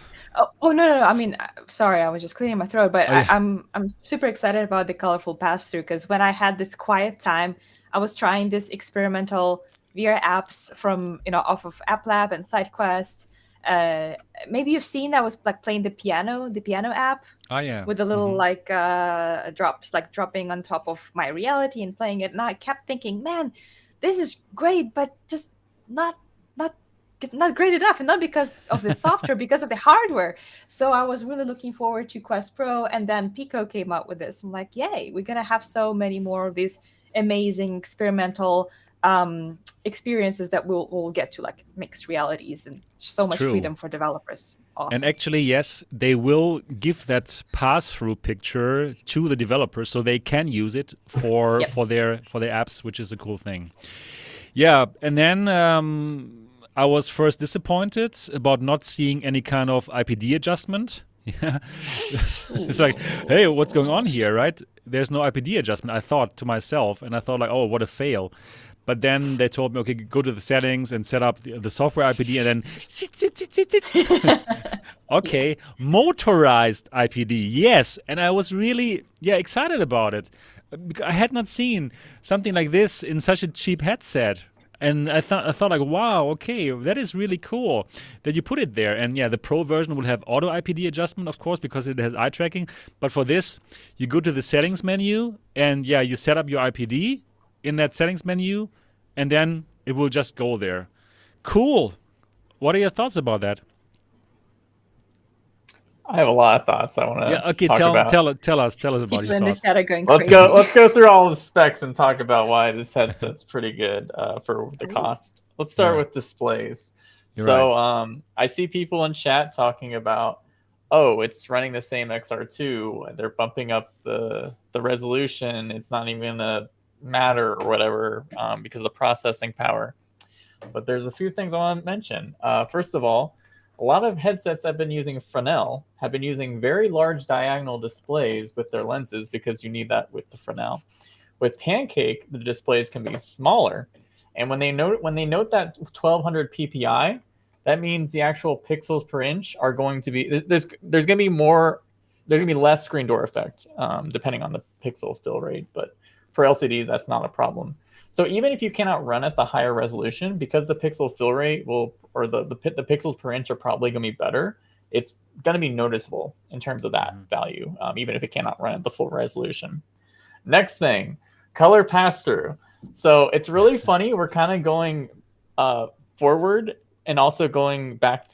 Oh no! I mean, sorry, I was just clearing my throat. But I'm super excited about the colorful pass-through, because when I had this quiet time, I was trying this experimental VR apps from off of App Lab and SideQuest. Maybe you've seen that. I was like playing the piano app. Oh yeah. With the little drops, like dropping on top of my reality and playing it. And I kept thinking, man, this is great, but just not great enough, and not because of the software, because of the hardware. So I was really looking forward to Quest Pro, and then Pico came out with this. I'm like, yay, we're gonna have so many more of these amazing experimental experiences that we'll get to, like mixed realities, and so much freedom for developers. Awesome. And actually, yes, they will give that pass-through picture to the developers so they can use it for their apps, which is a cool thing. Yeah, and then I was first disappointed about not seeing any kind of IPD adjustment. Yeah, it's like, hey, what's going on here, right? There's no IPD adjustment. I thought to myself, and I thought like, oh, what a fail. But then they told me, okay, go to the settings and set up the software IPD, and then okay, motorized IPD, yes. And I was really excited about it. I had not seen something like this in such a cheap headset. And I thought like, wow, okay, that is really cool that you put it there. And yeah, the Pro version will have auto IPD adjustment, of course, because it has eye tracking. But for this, you go to the settings menu, and yeah, you set up your IPD in that settings menu, and then it will just go there. Cool. What are your thoughts about that? I have a lot of thoughts I want to talk about. Tell us about your People in the thoughts. chat are going Let's crazy. go. Let's go through all the specs and talk about why this headset's pretty good for the cost. Let's start with displays. I see people in chat talking about, oh, it's running the same XR2. They're bumping up the resolution. It's not even a matter or whatever because of the processing power. But there's a few things I want to mention. First of all, a lot of headsets that have been using Fresnel have been using very large diagonal displays with their lenses because you need that with the Fresnel. With Pancake, the displays can be smaller, and when they note that 1200 ppi, that means the actual pixels per inch are going to be there's going to be more. There's going to be less screen door effect depending on the pixel fill rate, but for LCDs that's not a problem. So even if you cannot run at the higher resolution, because the pixel fill rate or the pixels per inch are probably going to be better, it's going to be noticeable in terms of that value, even if it cannot run at the full resolution. Next thing, color pass-through. So it's really funny. We're kind of going forward and also going back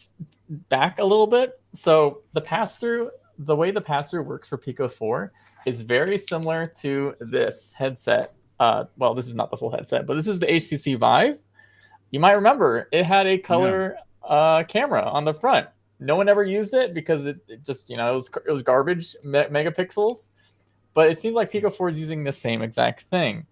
a little bit. So the pass-through, the way the pass-through works for Pico 4 is very similar to this headset. Well, this is not the full headset, but this is the HTC Vive. You might remember it had a color camera on the front. No one ever used it because it just, it was garbage megapixels. But it seems like Pico 4 is using the same exact thing.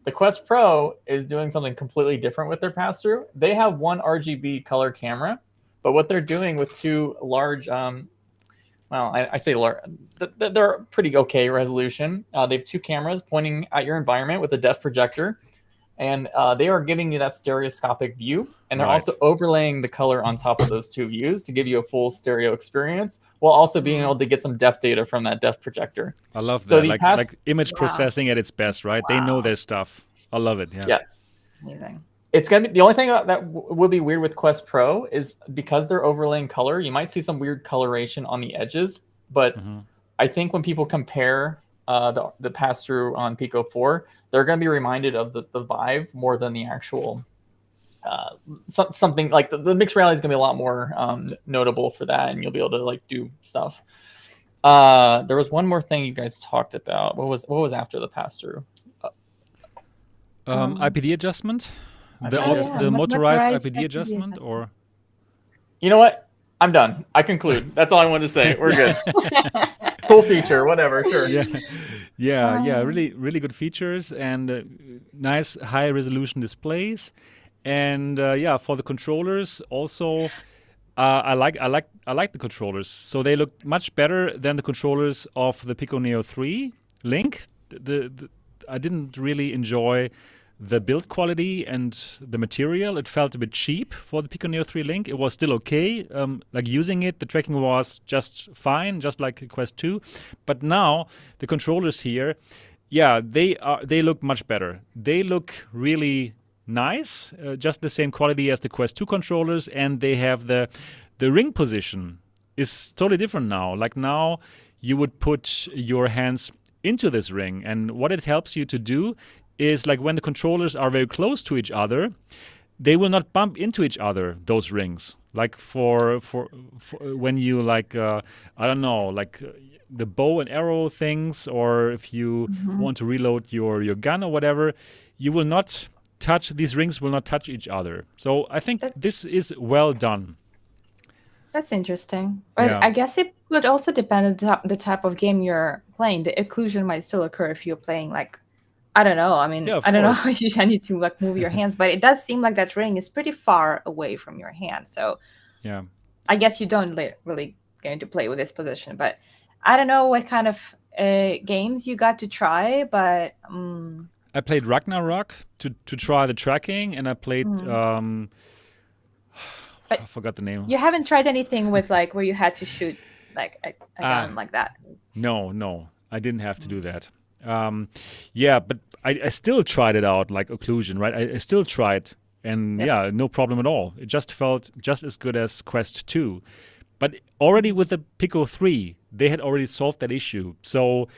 The Quest Pro is doing something completely different with their pass-through. They have one RGB color camera, but what they're doing with two large, I say large, they're pretty okay resolution. They have two cameras pointing at your environment with a depth projector, and they are giving you that stereoscopic view, and they're also overlaying the color on top of those two views to give you a full stereo experience, while also being able to get some depth data from that depth projector. I love that. Like image processing at its best, right? Wow. They know their stuff. I love it. Yeah. Yes. Amazing. It's gonna be the only thing that would be weird with Quest Pro is because they're overlaying color. You might see some weird coloration on the edges, but I think when people compare the pass through on Pico 4, they're going to be reminded of the Vive more than the actual something like the mixed reality is going to be a lot more notable for that, and you'll be able to like do stuff. There was one more thing you guys talked about. What was after the pass through? IPD adjustment. The motorized IPD adjustment, or you know what? I'm done. I conclude. That's all I wanted to say. We're good. Cool feature, whatever. Sure. Yeah. Really good features and nice high resolution displays, and for the controllers also. I like the controllers. So they look much better than the controllers of the Pico Neo 3 Link. I didn't really enjoy the build quality and the material. It felt a bit cheap for the Pico Neo 3 Link. It was still okay. Like using it, the tracking was just fine, just like Quest 2. But now the controllers here, they look much better. They look really nice, just the same quality as the Quest 2 controllers, and they have the ring position is totally different now. Like now you would put your hands into this ring, and what it helps you to do is like when the controllers are very close to each other, they will not bump into each other, those rings. Like for when you like I don't know, like the bow and arrow things, or if you want to reload your gun or whatever, you will not touch, these rings will not touch each other. So I think this is well done. That's interesting. But I guess it would also depend on the type of game you're playing. The occlusion might still occur if you're playing like, I don't know. I mean, I don't know how you need to like move your hands, but it does seem like that ring is pretty far away from your hand. So I guess you don't really going to play with this position. But I don't know what kind of games you got to try, but I played Ragnarok to try the tracking, and I played I forgot the name. You haven't tried anything with like where you had to shoot like a gun like that? No, I didn't have to do that. But I still tried it out, like occlusion, right? I still tried And yeah, no problem at all. It just felt just as good as Quest 2. But already with the Pico 3, they had already solved that issue. So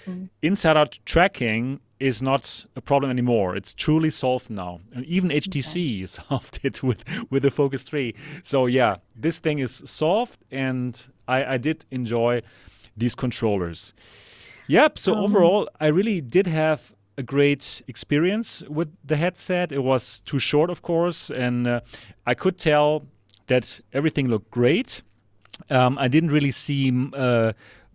inside-out tracking is not a problem anymore. It's truly solved now. And even HTC solved it with the Focus 3. So yeah, this thing is solved, and I did enjoy these controllers. Yep, so overall, I really did have a great experience with the headset. It was too short, of course, and I could tell that everything looked great. I didn't really see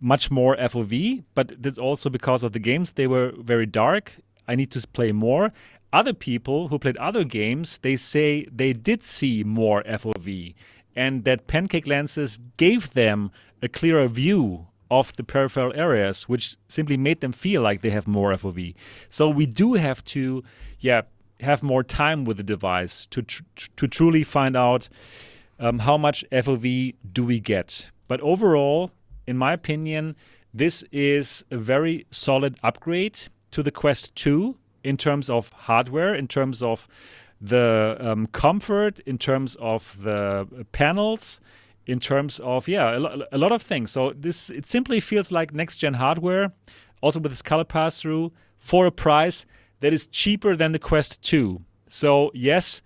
much more FOV, but that's also because of the games. They were very dark. I need to play more. Other people who played other games, they say they did see more FOV, and that pancake lenses gave them a clearer view of the peripheral areas, which simply made them feel like they have more FOV. So we do have to, have more time with the device to truly find out how much FOV do we get. But overall, in my opinion, this is a very solid upgrade to the Quest 2 in terms of hardware, in terms of the comfort, in terms of the panels, in terms of, a lot of things. So it simply feels like next-gen hardware, also with this color pass-through, for a price that is cheaper than the Quest 2. So yes,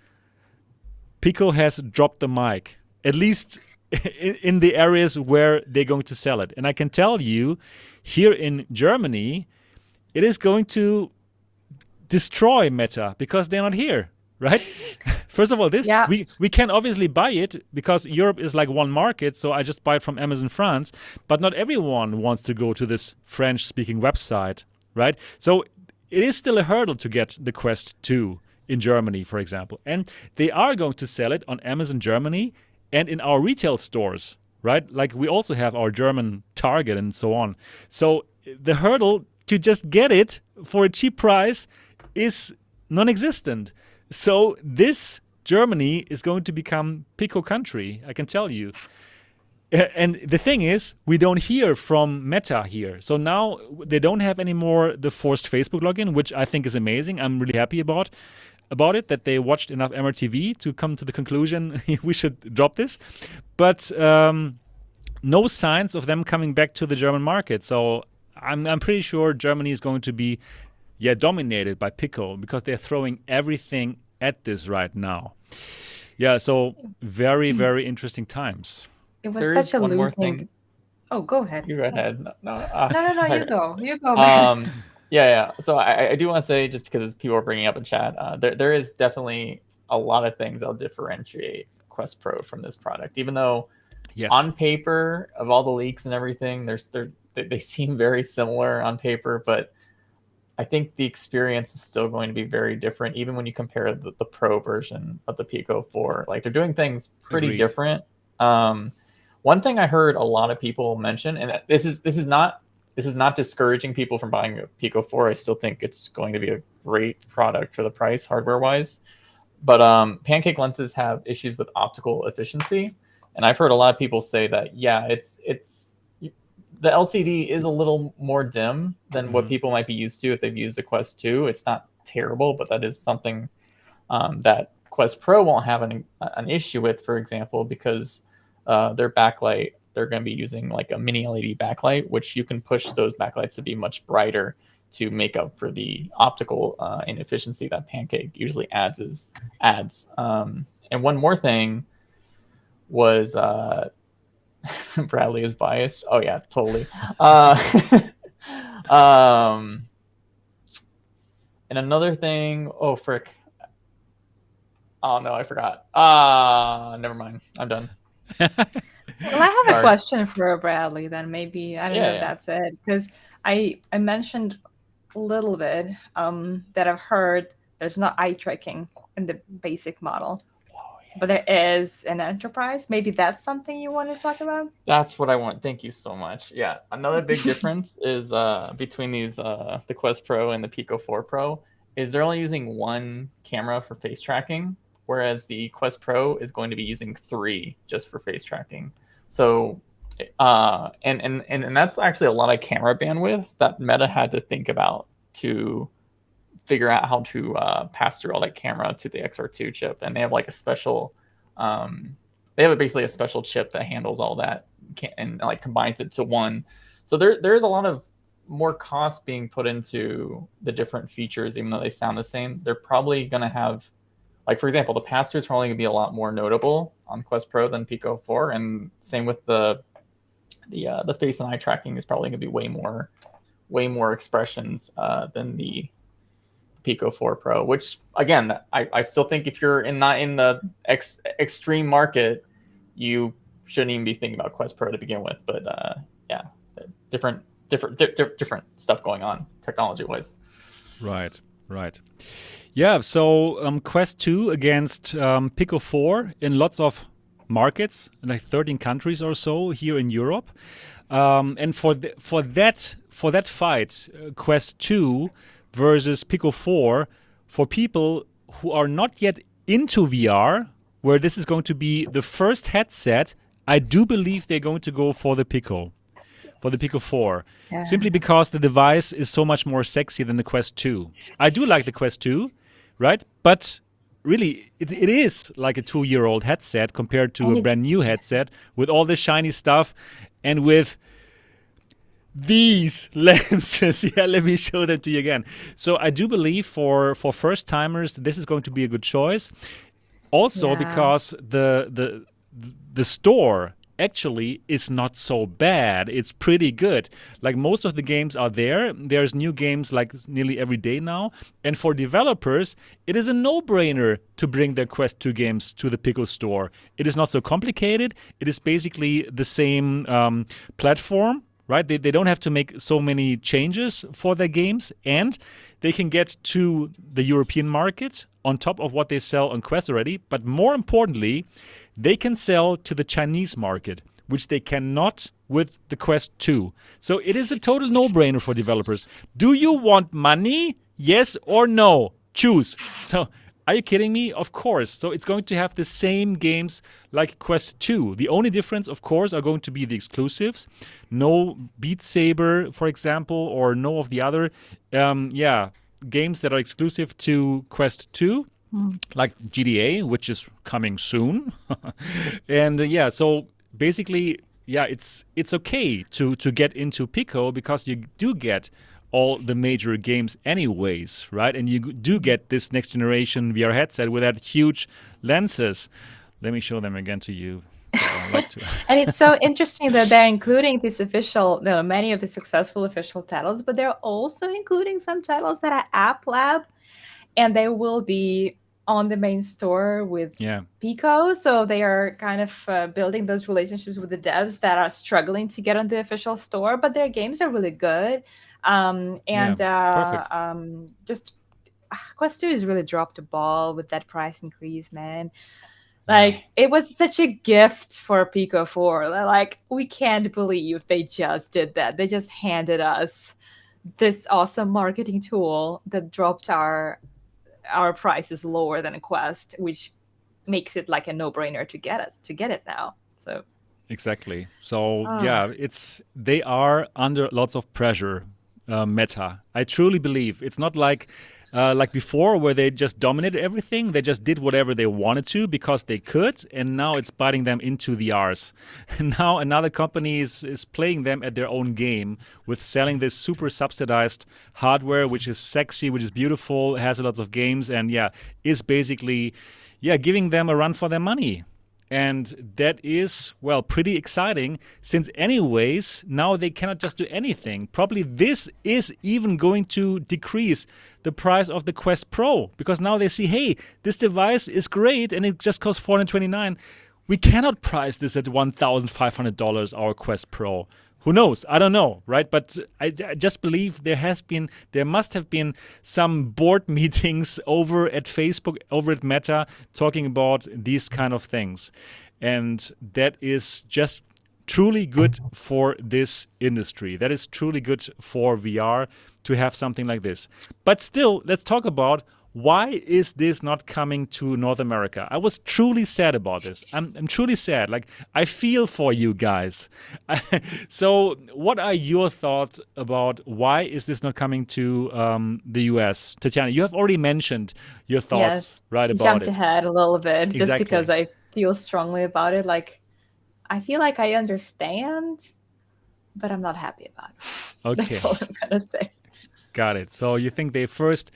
Pico has dropped the mic, at least in the areas where they're going to sell it. And I can tell you, here in Germany, it is going to destroy Meta because they're not here, right? First of all, we can obviously buy it because Europe is like one market, so I just buy it from Amazon France, but not everyone wants to go to this French-speaking website, right? So it is still a hurdle to get the Quest 2 in Germany, for example. And they are going to sell it on Amazon Germany and in our retail stores, right? Like we also have our German Target and so on. So the hurdle to just get it for a cheap price is non-existent. So this Germany is going to become Pico country, I can tell you. And the thing is, we don't hear from Meta here. So now they don't have anymore the forced Facebook login, which I think is amazing. I'm really happy about it, that they watched enough MRTV to come to the conclusion we should drop this. But no signs of them coming back to the German market. So I'm pretty sure Germany is going to be dominated by Pico because they're throwing everything at this right now. Yeah, so very, very interesting times. It was such a losing. Oh, go ahead. You go ahead. No, you go. You go. So I do want to say, just because people are bringing up in chat, there is definitely a lot of things that'll differentiate Quest Pro from this product. Even though on paper, of all the leaks and everything, they seem very similar on paper, but I think the experience is still going to be very different, even when you compare the Pro version of the Pico 4. Like, they're doing things pretty different. One thing I heard a lot of people mention, and this is not discouraging people from buying a Pico 4. I still think it's going to be a great product for the price, hardware-wise. But pancake lenses have issues with optical efficiency, and I've heard a lot of people say that it's the LCD is a little more dim than what people might be used to if they've used a Quest 2. It's not terrible, but that is something that Quest Pro won't have an issue with, for example, because their backlight, they're going to be using like a mini LED backlight, which you can push those backlights to be much brighter to make up for the optical inefficiency that Pancake usually adds. And one more thing was Bradley is biased. Oh yeah, totally. And another thing, oh frick. Oh no, I forgot. Never mind. I'm done. Well, I have a question for Bradley then. Maybe I don't know if that's it, because I mentioned a little bit that I've heard there's not eye tracking in the basic model, but there is an enterprise. Maybe that's something you want to talk about. That's what I want. Thank you so much. Yeah, another big difference is between these the Quest Pro and the Pico 4 Pro is they're only using one camera for face tracking, whereas the Quest Pro is going to be using 3 just for face tracking. So, and that's actually a lot of camera bandwidth that Meta had to think about to figure out how to pass through all that camera to the XR2 chip, and they have like a special they have basically a special chip that handles all that and like combines it to one. So there's a lot of more cost being put into the different features, even though they sound the same. They're probably going to have, like, for example, the pass-through is probably going to be a lot more notable on Quest Pro than Pico 4, and same with the face and eye tracking is probably going to be way more expressions than the Pico 4 Pro, which again, I still think if you're not in the extreme market, you shouldn't even be thinking about Quest Pro to begin with. But yeah, different stuff going on technology wise. Right. Yeah, so Quest 2 against Pico 4 in lots of markets, like 13 countries or so here in Europe. And for that fight, Quest 2 versus Pico 4, for people who are not yet into VR, where this is going to be the first headset, I do believe they're going to go for the Pico 4, simply because the device is so much more sexy than the Quest 2. I do like the Quest 2, right? But really, it is like a 2-year-old headset compared to a brand new headset with all the shiny stuff and with these lenses. Yeah, let me show them to you again. So I do believe for first timers, this is going to be a good choice. Also, because the store actually is not so bad. It's pretty good. Like most of the games are there. There's new games like nearly every day now. And for developers, it is a no-brainer to bring their Quest 2 games to the Pico store. It is not so complicated. It is basically the same platform, right? They don't have to make so many changes for their games, and they can get to the European market on top of what they sell on Quest already. But more importantly, they can sell to the Chinese market, which they cannot with the Quest 2. So it is a total no-brainer for developers. Do you want money? Yes or no? Choose. So are you kidding me? Of course. So it's going to have the same games like Quest 2. The only difference, of course, are going to be the exclusives. No Beat Saber, for example, or no of the other games that are exclusive to Quest 2. Like GTA, which is coming soon. And so basically, it's okay to get into Pico because you do get all the major games anyways, right? And you do get this next generation VR headset with that huge lenses. Let me show them again to you. And it's so interesting that they're including these many of the successful official titles, but they're also including some titles that are App Lab, and they will be on the main store with Pico. So they are kind of building those relationships with the devs that are struggling to get on the official store, but their games are really good. Just Quest 2 has really dropped the ball with that price increase, man. Like, it was such a gift for Pico 4. Like, we can't believe they just did that. They just handed us this awesome marketing tool that dropped our price is lower than a Quest, which makes it like a no-brainer to get it now. So exactly. So they are under lots of pressure. Meta, I truly believe it's not like before where they just dominated everything. They just did whatever they wanted to because they could, and now it's biting them into the arse. And now another company is playing them at their own game with selling this super subsidized hardware, which is sexy, which is beautiful, has lots of games, and is basically giving them a run for their money. And that is, pretty exciting since anyways, now they cannot just do anything. Probably this is even going to decrease the price of the Quest Pro because now they see, hey, this device is great and it just costs $429. We cannot price this at $1,500, our Quest Pro. Who knows? I don't know, right? But I just believe there must have been some board meetings over at Facebook, over at Meta, talking about these kind of things. And that is just truly good for this industry. That is truly good for VR to have something like this. But still, let's talk about why is this not coming to North America? I was truly sad about this. I'm truly sad. Like, I feel for you guys. So what are your thoughts about why is this not coming to the US? Tetiana, you have already mentioned your thoughts right about jumped it. ahead a little bit just Exactly. because I feel strongly about it. Like, I feel like I understand, but I'm not happy about it. Okay. That's all I'm gonna say. Got it. So you think they first,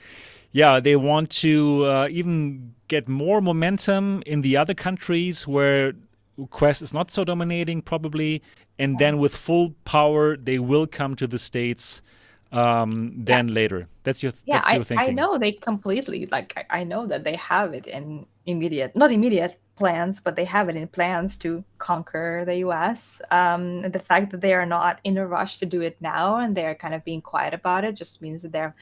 they want to even get more momentum in the other countries where Quest is not so dominating, probably, and then with full power they will come to the States then later. That's your thinking. I know they completely, like, I know that they have it in not immediate plans, but they have it in plans to conquer the US. And the fact that they are not in a rush to do it now and they're kind of being quiet about it just means that they're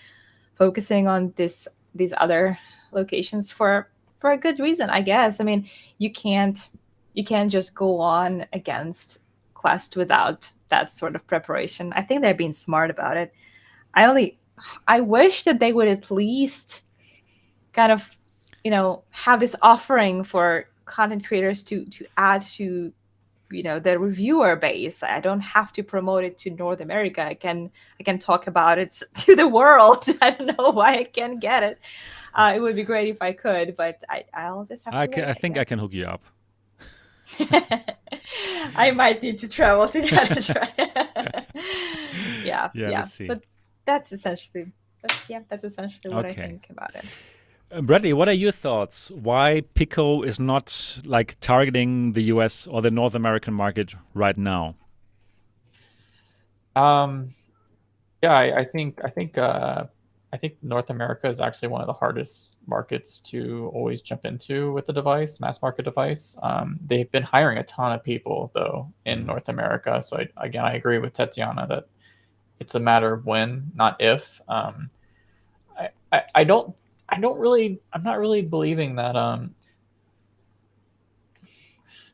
focusing on these other locations for a good reason, I guess. I mean, you can't just go on against Quest without that sort of preparation. I think they're being smart about it. I wish that they would at least kind of, have this offering for content creators to add to, the reviewer base. I don't have to promote it to North America. I can talk about it to the world. I don't know why I can't get it. It would be great if I could, but I'll just have to wait, I think I can hook you up. I might need to travel to get it, right? yeah. Let's see. But that's essentially what I think about it. Bradley, what are your thoughts? Why Pico is not like targeting the US or the North American market right now? I think North America is actually one of the hardest markets to always jump into with the device, mass market device. They've been hiring a ton of people though in North America. So I agree with Tetiana that it's a matter of when, not if. I'm not really believing that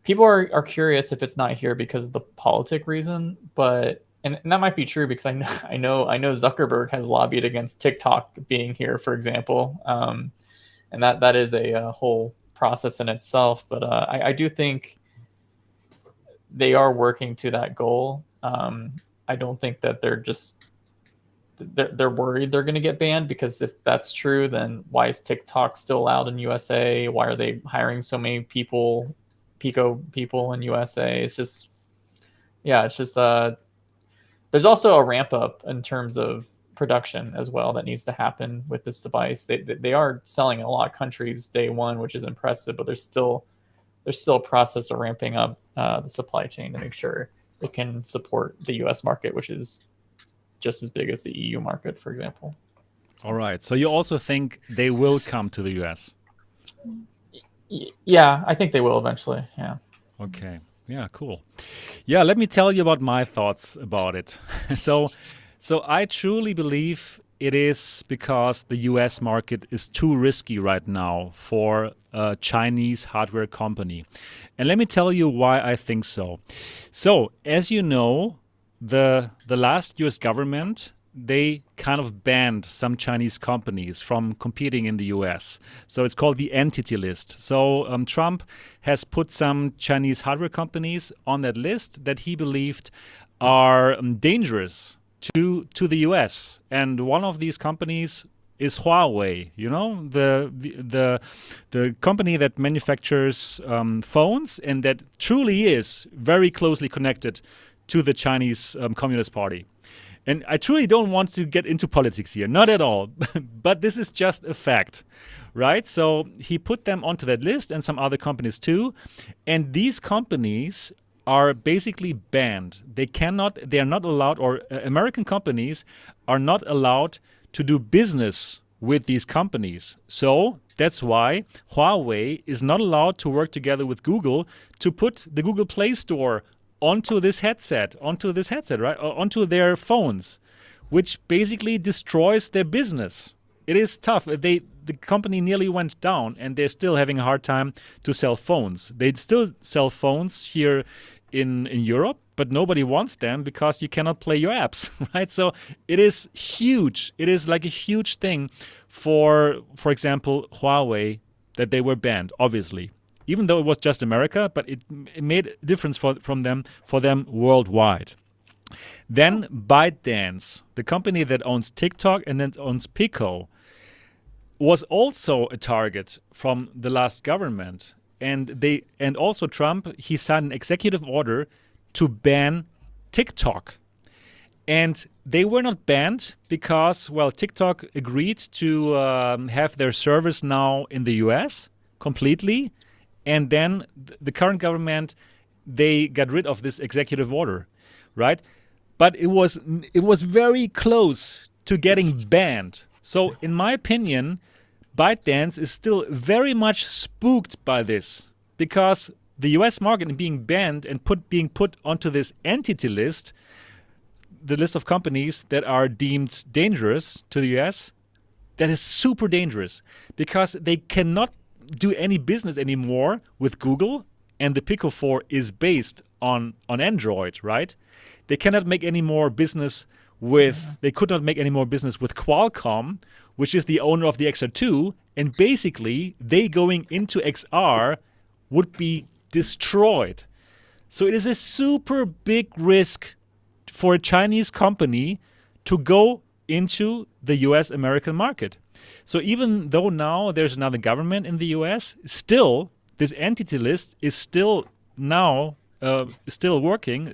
people are curious if it's not here because of the politic reason, but and that might be true because I know Zuckerberg has lobbied against TikTok being here, for example, and that is a whole process in itself. But I do think they are working to that goal. I don't think that they're worried they're going to get banned, because if that's true, then why is TikTok still allowed in USA? Why are they hiring so many people, Pico people in USA? It's just there's also a ramp up in terms of production as well that needs to happen with this device. They are selling in a lot of countries day one, which is impressive, but there's still a process of ramping up the supply chain to make sure it can support the US market, which is just as big as the EU market, for example. All right. So you also think they will come to the US? Yeah, I think they will eventually. Yeah. Okay. Yeah, cool. Yeah, let me tell you about my thoughts about it. So I truly believe it is because the US market is too risky right now for a Chinese hardware company. And let me tell you why I think so. So, as you know, the last US government, they kind of banned some Chinese companies from competing in the US. So it's called the Entity List. So Trump has put some Chinese hardware companies on that list that he believed are dangerous to the US. And one of these companies is Huawei, the company that manufactures phones and that truly is very closely connected to the Chinese Communist Party. And I truly don't want to get into politics here, not at all, but this is just a fact, right? So he put them onto that list and some other companies too. And these companies are basically banned. They are not allowed, or American companies are not allowed to do business with these companies. So that's why Huawei is not allowed to work together with Google to put the Google Play Store onto this headset, right? Onto their phones, which basically destroys their business. It is tough. The company nearly went down and they're still having a hard time to sell phones. They still sell phones here in Europe, but nobody wants them because you cannot play your apps, right? So it is huge. It is like a huge thing for example, Huawei, that they were banned, obviously. Even though it was just America, but it made a difference for them worldwide. Then ByteDance, the company that owns TikTok and then owns Pico, was also a target from the last government. And also Trump, he signed an executive order to ban TikTok. And they were not banned because, well, TikTok agreed to have their service now in the US completely. And then the current government, they got rid of this executive order, right? But it was very close to getting banned. So in my opinion, ByteDance is still very much spooked by this because the US market being banned and being put onto this entity list, the list of companies that are deemed dangerous to the US, that is super dangerous because they cannot do any business anymore with Google, and the Pico 4 is based on Android, right? They cannot make any more business with, they could not make any more business with Qualcomm, which is the owner of the XR2, and basically they going into XR would be destroyed. So it is a super big risk for a Chinese company to go into the US American market. So even though now there's another government in the US, still this entity list is still now still working.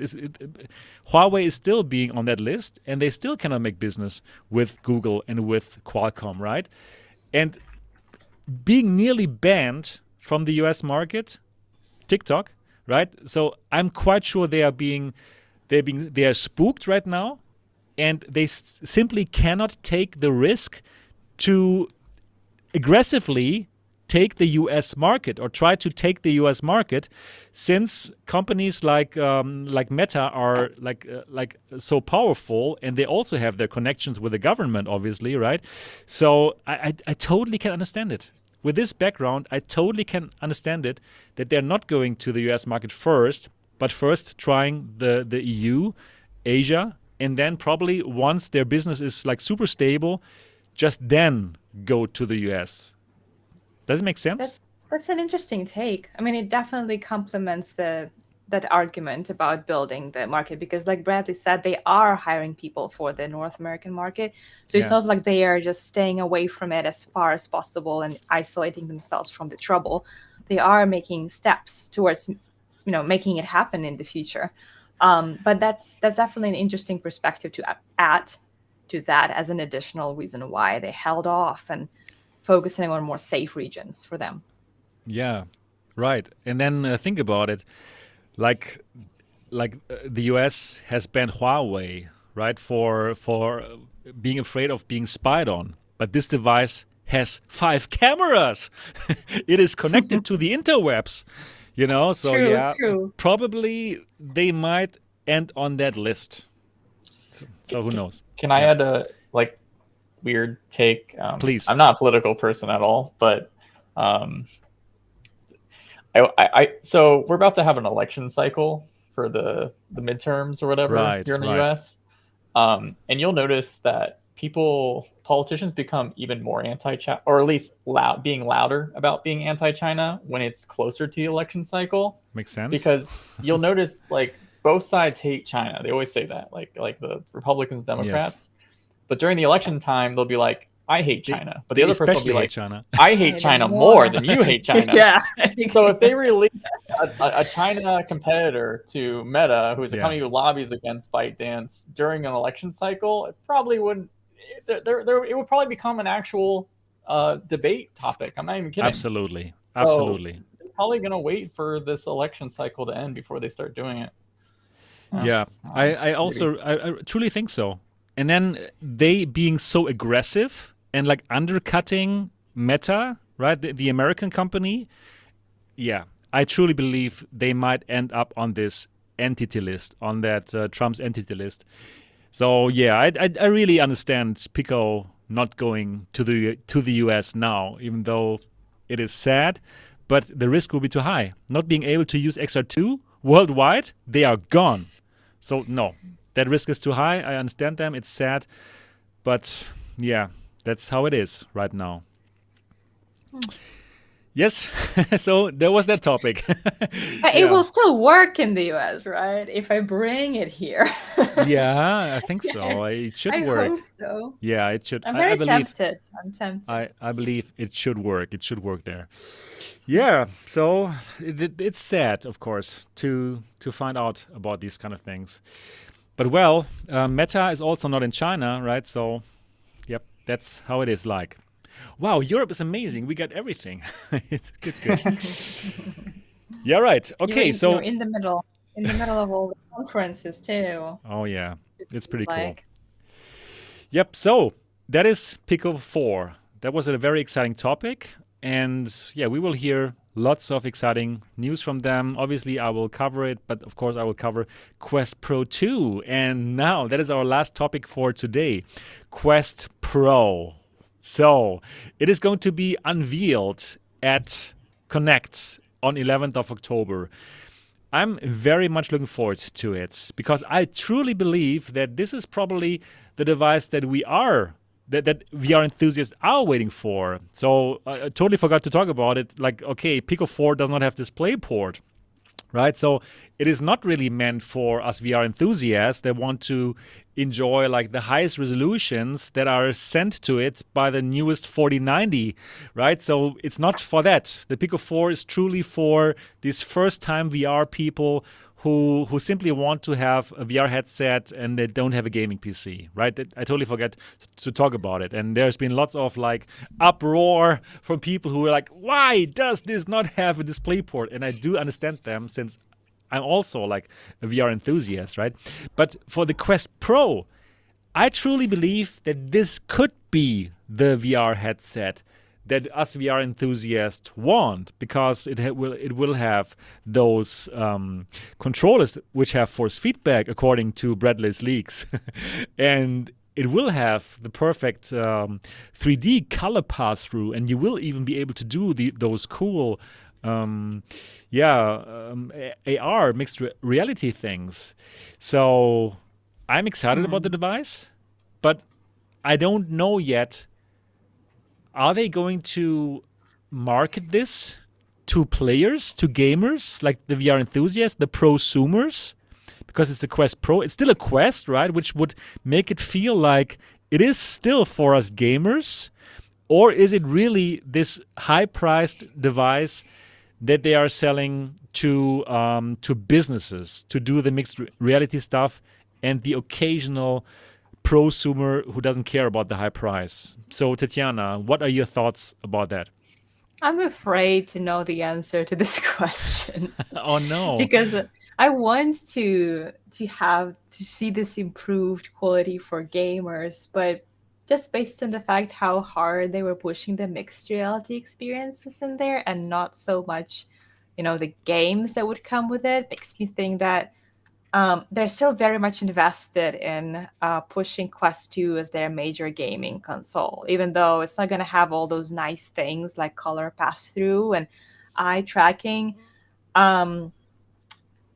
Huawei is still being on that list, and they still cannot make business with Google and with Qualcomm, right? And being nearly banned from the US market, TikTok, right? So I'm quite sure they are spooked right now, and they simply cannot take the risk to aggressively take the US market or try to take the US market, since companies like Meta are like so powerful, and they also have their connections with the government, obviously, right? So I totally can understand it. With this background, I totally can understand it that they're not going to the US market first, but first trying the EU, Asia, and then probably once their business is like super stable, just then go to the US. Does it make sense? That's an interesting take. I mean, it definitely complements that argument about building the market, because like Bradley said, they are hiring people for the North American market. So it's not like they are just staying away from it as far as possible and isolating themselves from the trouble. They are making steps towards, making it happen in the future. But that's definitely an interesting perspective to add to that as an additional reason why they held off and focusing on more safe regions for them. Yeah, right. And then think about it, like the US has banned Huawei, right, for being afraid of being spied on. But this device has 5 cameras. It is connected to the interwebs, So True. Probably they might end on that list. So who knows? Can I add a weird take? Please. I'm not a political person at all, but so we're about to have an election cycle for the midterms or whatever here in the US. And you'll notice that politicians become even more anti-China, or at least being louder about being anti-China when it's closer to the election cycle. Makes sense. Because you'll notice both sides hate China. They always say that, like the Republicans and Democrats. Yes. But during the election time, they'll be like, I hate China. But the other person will be like, China. I hate China more than you hate China. Yeah. So if they release a China competitor to Meta, who is a company who lobbies against ByteDance during an election cycle, it probably wouldn't. It would probably become an actual debate topic. I'm not even kidding. Absolutely. So they're probably going to wait for this election cycle to end before they start doing it. I truly think so. And then they being so aggressive and undercutting Meta, right, the American company, I truly believe they might end up on this entity list, on that Trump's entity list. So I really understand Pico not going to the US now, even though it is sad, but the risk will be too high. Not being able to use XR2 worldwide, they are gone. So no, that risk is too high. I understand them. It's sad, but yeah, that's how it is right now. Yes, so there was that topic. But it will still work in the US, right? If I bring it here. Yeah, I think so. It should I work. hope so. Yeah, it should. I'm I very believe. tempted. I'm tempted. I believe it should work. It should work there. Yeah. So it's sad, of course, to find out about these kind of things. But well, Meta is also not in China, right? So, yep, that's how it is. Like, wow, Europe is amazing. We got everything. it's good. Yeah, right. Okay, You're so in the middle of all the conferences too. oh yeah, it's pretty cool. Like, Yep. So that is Pico 4. That was a very exciting topic. And yeah, we will hear lots of exciting news from them. Obviously, I will cover it, but of course, I will cover Quest Pro 2. And now that is our last topic for today, Quest Pro. So it is going to be unveiled at Connect on 11th of October. I'm very much looking forward to it because I truly believe that this is probably the device that that VR enthusiasts are waiting for. So I totally forgot to talk about it. Like, okay, Pico 4 does not have DisplayPort, right? So it is not really meant for us VR enthusiasts that want to enjoy like the highest resolutions that are sent to it by the newest 4090, right? So it's not for that. The Pico 4 is truly for these first-time VR people who simply want to have a VR headset and they don't have a gaming PC, right? I totally forget to talk about it. And there's been lots of like uproar from people who are like, why does this not have a DisplayPort? And I do understand them since I'm also like a VR enthusiast, right? But for the Quest Pro, I truly believe that this could be the VR headset that us VR enthusiasts want because it will have those controllers which have force feedback according to Bradley's leaks, and it will have the perfect 3D color pass through, and you will even be able to do those cool AR mixed reality things. So I'm excited about the device, but I don't know yet. Are they going to market this to players, to gamers, like the VR enthusiasts, the prosumers? Because it's the Quest Pro. It's still a Quest, right? Which would make it feel like it is still for us gamers. Or is it really this high-priced device that they are selling to businesses to do the mixed reality stuff and the occasional prosumer who doesn't care about the high price? So, Tetiana, what are your thoughts about that? I'm afraid to know the answer to this question. Oh no! Because I want to see this improved quality for gamers, but just based on the fact how hard they were pushing the mixed reality experiences in there and not so much, the games that would come with it, makes me think that they're still very much invested in pushing Quest 2 as their major gaming console, even though it's not going to have all those nice things like color pass-through and eye tracking. I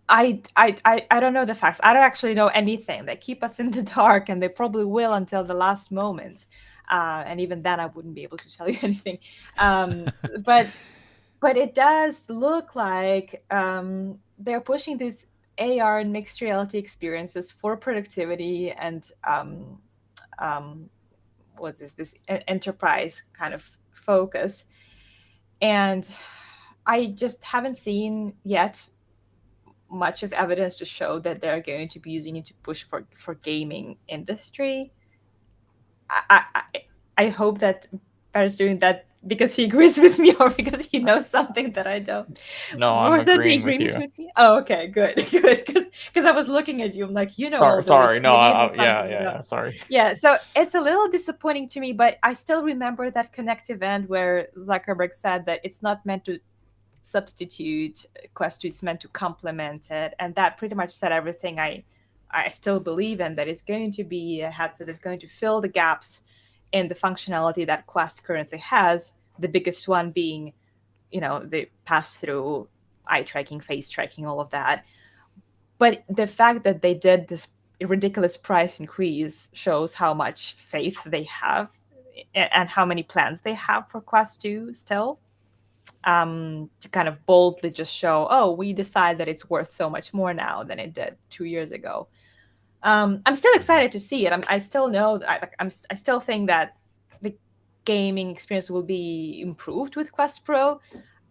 don't know the facts. I don't actually know anything. They keep us in the dark, and they probably will until the last moment. And even then, I wouldn't be able to tell you anything. But it does look like they're pushing these AR and mixed reality experiences for productivity and what's this enterprise kind of focus. And I just haven't seen yet much of evidence to show that they're going to be using it to push for gaming industry. I hope that Bear's doing that because he agrees with me or because he knows something that I don't. No, I'm agreeing with you. With me? Oh, okay, good. Because I was looking at you, I'm like, Sorry, no, yeah, sorry. Yeah, so it's a little disappointing to me, but I still remember that Connect event where Zuckerberg said that it's not meant to substitute Quest 2, it's meant to complement it, and that pretty much said everything I still believe in, that it's going to be a headset that's going to fill the gaps in the functionality that Quest currently has, the biggest one being, the pass-through eye tracking, face tracking, all of that. But the fact that they did this ridiculous price increase shows how much faith they have and how many plans they have for Quest 2 still. To kind of boldly just show, oh, we decide that it's worth so much more now than it did 2 years ago. I'm still excited to see it. I still know, I still think that the gaming experience will be improved with Quest Pro.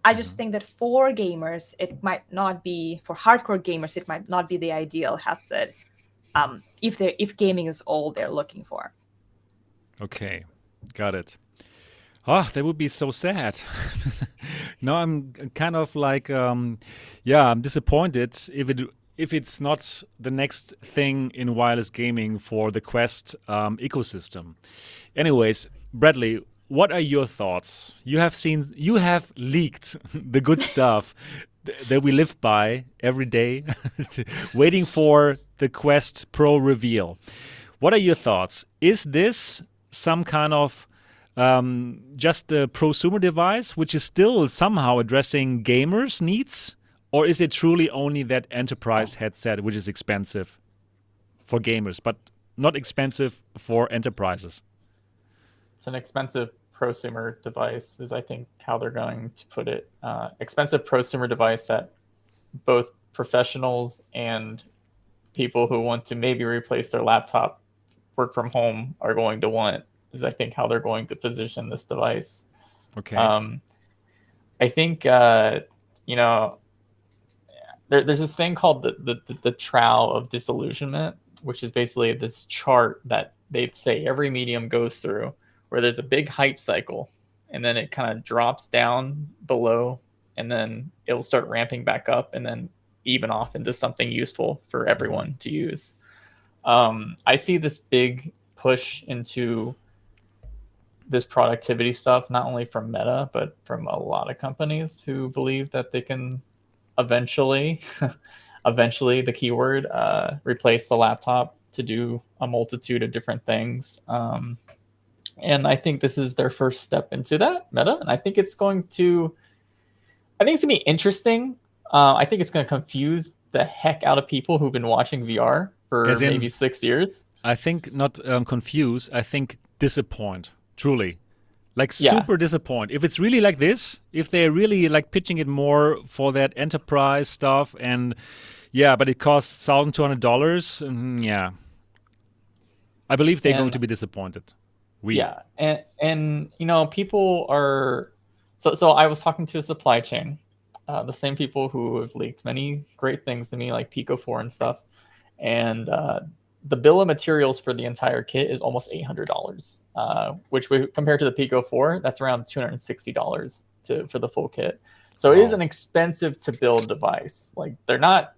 I just think that for gamers, it might not be, for hardcore gamers, it might not be the ideal headset if gaming is all they're looking for. Okay, got it. Oh, that would be so sad. No, I'm kind of like, I'm disappointed if it's not the next thing in wireless gaming for the Quest ecosystem. Anyways, Bradley, what are your thoughts? You have leaked the good stuff that we live by every day, waiting for the Quest Pro reveal. What are your thoughts? Is this some kind of just the prosumer device, which is still somehow addressing gamers' needs? Or is it truly only that enterprise headset, which is expensive for gamers, but not expensive for enterprises? It's an expensive prosumer device, is I think how they're going to put it. Expensive prosumer device that both professionals and people who want to maybe replace their laptop, work from home, are going to want, is I think how they're going to position this device. Okay. I think, there's this thing called the trowel of disillusionment, which is basically this chart that they'd say every medium goes through, where there's a big hype cycle, and then it kind of drops down below, and then it'll start ramping back up, and then even off into something useful for everyone to use. I see this big push into this productivity stuff, not only from Meta, but from a lot of companies who believe that they can eventually the keyword, replace the laptop to do a multitude of different things. And I think this is their first step into that, Meta. And I think it's going to be interesting. I think it's going to confuse the heck out of people who've been watching VR for maybe 6 years. I think not confuse, I think disappoint, truly. Like super disappoint. If it's really like this, if they're really like pitching it more for that enterprise stuff, and but it costs $1,200, I believe they're going to be disappointed. And people are so I was talking to the supply chain, the same people who have leaked many great things to me, like Pico 4 and stuff, and the bill of materials for the entire kit is almost $800, which compared to the Pico 4, that's around $260 for the full kit. So It is an expensive to build device. Like they're not,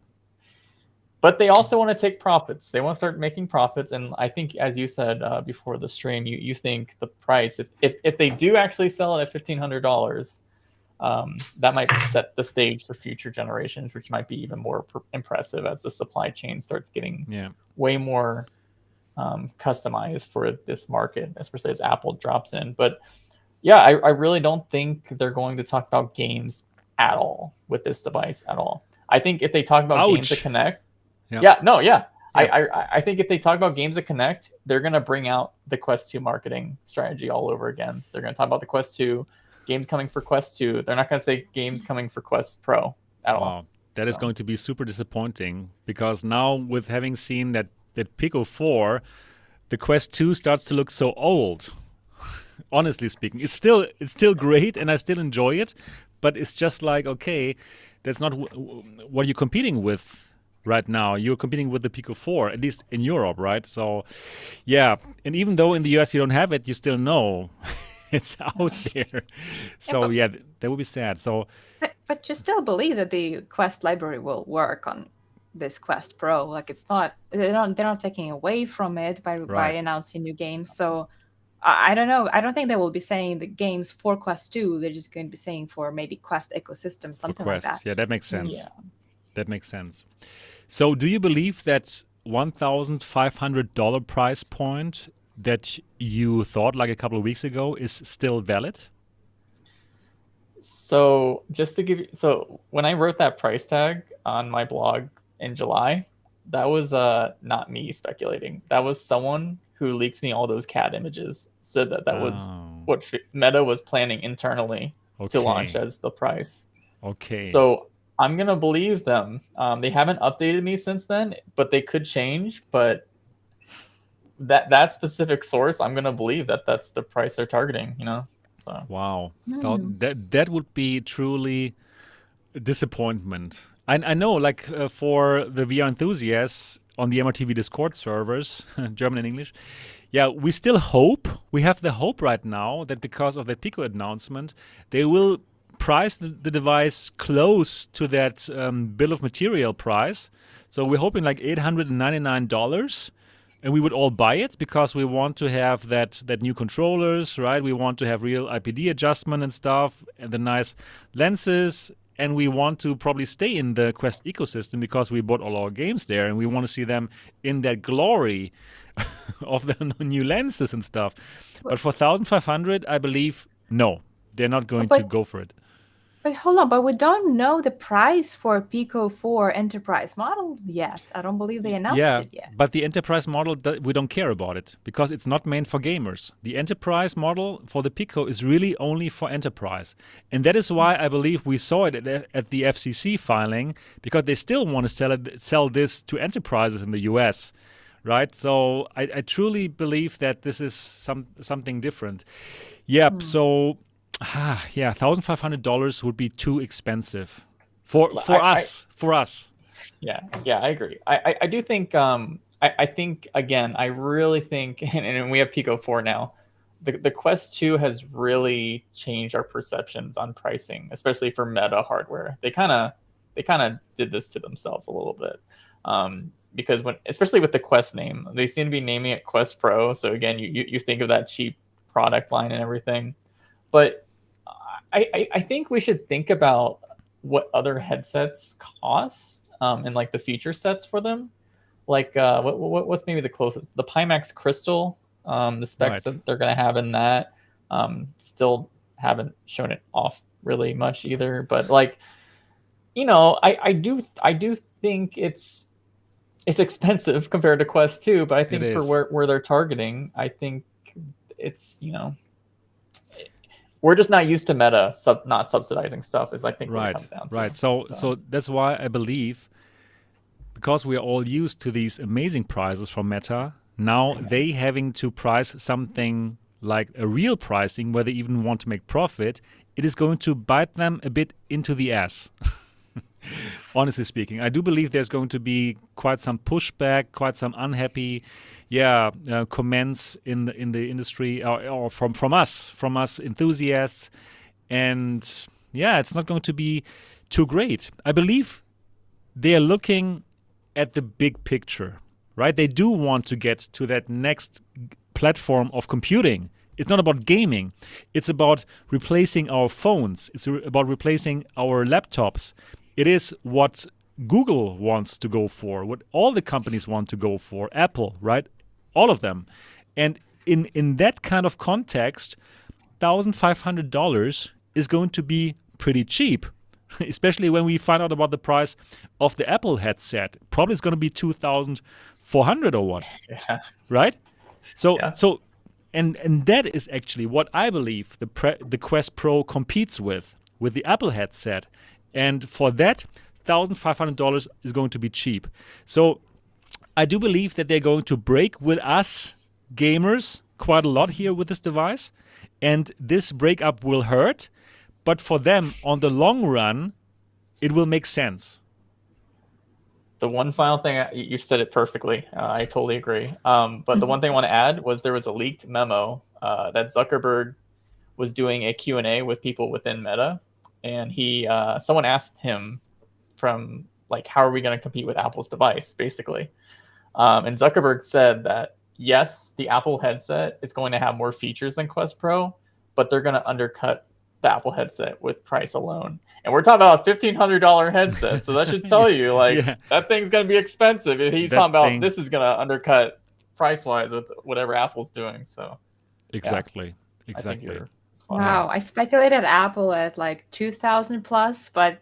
but they also want to take profits. They want to start making profits. And I think, as you said before the stream, you think the price, if they do actually sell it at $1,500, that might set the stage for future generations, which might be even more impressive as the supply chain starts getting way more customized for this market, especially as Apple drops in. But I really don't think they're going to talk about games at all with this device at all. I think if they talk about games that connect, I think if they talk about games that connect, they're going to bring out the Quest 2 marketing strategy all over again. They're going to talk about the Quest 2, games coming for Quest 2. They're not going to say games coming for Quest Pro at all. That is going to be super disappointing, because now with having seen that Pico 4, the Quest 2 starts to look so old. Honestly speaking, it's still great and I still enjoy it, but it's just like, okay, that's not what you're competing with right now. You're competing with the Pico 4, at least in Europe, right? So, and even though in the US you don't have it, you still know it's out there. So that would be sad. So, but you still believe that the Quest library will work on this Quest Pro. Like they're not taking away from it by announcing new games. So I don't know. I don't think they will be saying the games for Quest 2. They're just going to be saying for maybe Quest ecosystem, something like that. Yeah, that makes sense. That makes sense. So do you believe that $1,500 price point that you thought like a couple of weeks ago is still valid? So just to give you, when I wrote that price tag on my blog in July, that was not me speculating. That was someone who leaked me all those CAD images, said that was Oh, what Meta was planning internally to launch okay. as the price. Okay. So I'm gonna believe them. They haven't updated me since then, but they could change. But that specific source, I'm gonna believe that that's the price they're targeting. So Wow. Hmm. That would be truly a disappointment. I know, like for the VR enthusiasts on the MRTV Discord servers, German and English, yeah, we still hope. We have the hope right now that because of that Pico announcement, they will price the device close to that bill of material price. So we're hoping like $899, and we would all buy it because we want to have that new controllers, right? We want to have real IPD adjustment and stuff, and the nice lenses. And we want to probably stay in the Quest ecosystem because we bought all our games there, and we want to see them in that glory of the new lenses and stuff. But for 1,500, I believe no, they're not going to But go for it. but hold on, but we don't know the price for Pico 4 Enterprise model yet. I don't believe they announced Yeah, it yet. but the enterprise model, we don't care about it because it's not meant for gamers. The enterprise model for the Pico is really only for enterprise. And that is why I believe we saw it at the FCC filing, because they still want to sell this to enterprises in the US, right? So I truly believe that this is something different. Yep, so yeah, $1,500 would be too expensive for us. For us. yeah, I agree. I do think I think again, I really think and we have Pico 4 now. The Quest 2 has really changed our perceptions on pricing, especially for Meta hardware. They kind of did this to themselves a little bit. Because especially with the Quest name, they seem to be naming it Quest Pro. So again, you think of that cheap product line and everything. But I think we should think about what other headsets cost and like the feature sets for them. Like what's maybe the closest? The Pimax Crystal, the specs Right. that they're going to have in that. Still haven't shown it off really much either. But like, I do think it's expensive compared to Quest 2, but I It think for is. where they're targeting, I think it's we're just not used to Meta not subsidizing stuff. Is I think what it Right. comes down Right. to. So that's why I believe, because we are all used to these amazing prices from Meta, now they having to price something like a real pricing where they even want to make profit, it is going to bite them a bit into the ass. Honestly speaking, I do believe there's going to be quite some pushback, quite some unhappy, comments in the industry, or from us enthusiasts, and yeah, it's not going to be too great. I believe they are looking at the big picture, right? They do want to get to that next platform of computing. It's not about gaming. It's about replacing our phones. It's about replacing our laptops. It is what Google wants to go for, what all the companies want to go for, Apple, right? All of them. And in that kind of context, $1,500 is going to be pretty cheap, especially when we find out about the price of the Apple headset. Probably it's going to be 2,400 or what, Yeah, right? So yeah. and that is actually what I believe the Quest Pro competes with the Apple headset. And for that, $1,500 is going to be cheap. So I do believe that they're going to break with us gamers quite a lot here with this device. And this breakup will hurt. But for them, on the long run, it will make sense. The one final thing, you said it perfectly. I totally agree. But the one thing I want to add was there was a leaked memo that Zuckerberg was doing a Q&A with people within Meta. And someone asked him from like, how are we going to compete with Apple's device, basically. And Zuckerberg said that, yes, the Apple headset is going to have more features than Quest Pro, but they're going to undercut the Apple headset with price alone. And we're talking about a $1,500 headset. So that should tell you, like, Yeah. that thing's going to be expensive. If he's That talking about thing- this is going to undercut price-wise with whatever Apple's doing. So Exactly. I think Exactly. you're spot on. Wow, I speculated Apple at like 2,000 plus, but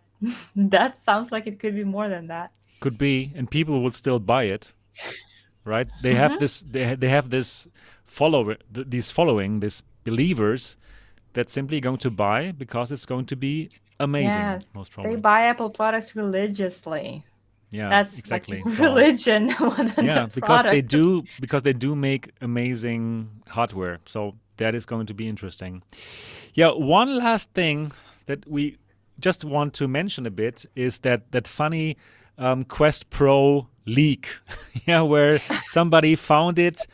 that sounds like it could be more than that. Could be, and people will still buy it, right? They have this. They have this these believers that's simply going to buy because it's going to be amazing. Yeah, Most they probably. buy Apple products religiously. Yeah, That's exactly. like So, religion more than yeah, the product. because they do make amazing hardware. So that is going to be interesting. Yeah, one last thing that we just want to mention a bit is that funny Quest Pro leak, yeah, where somebody found it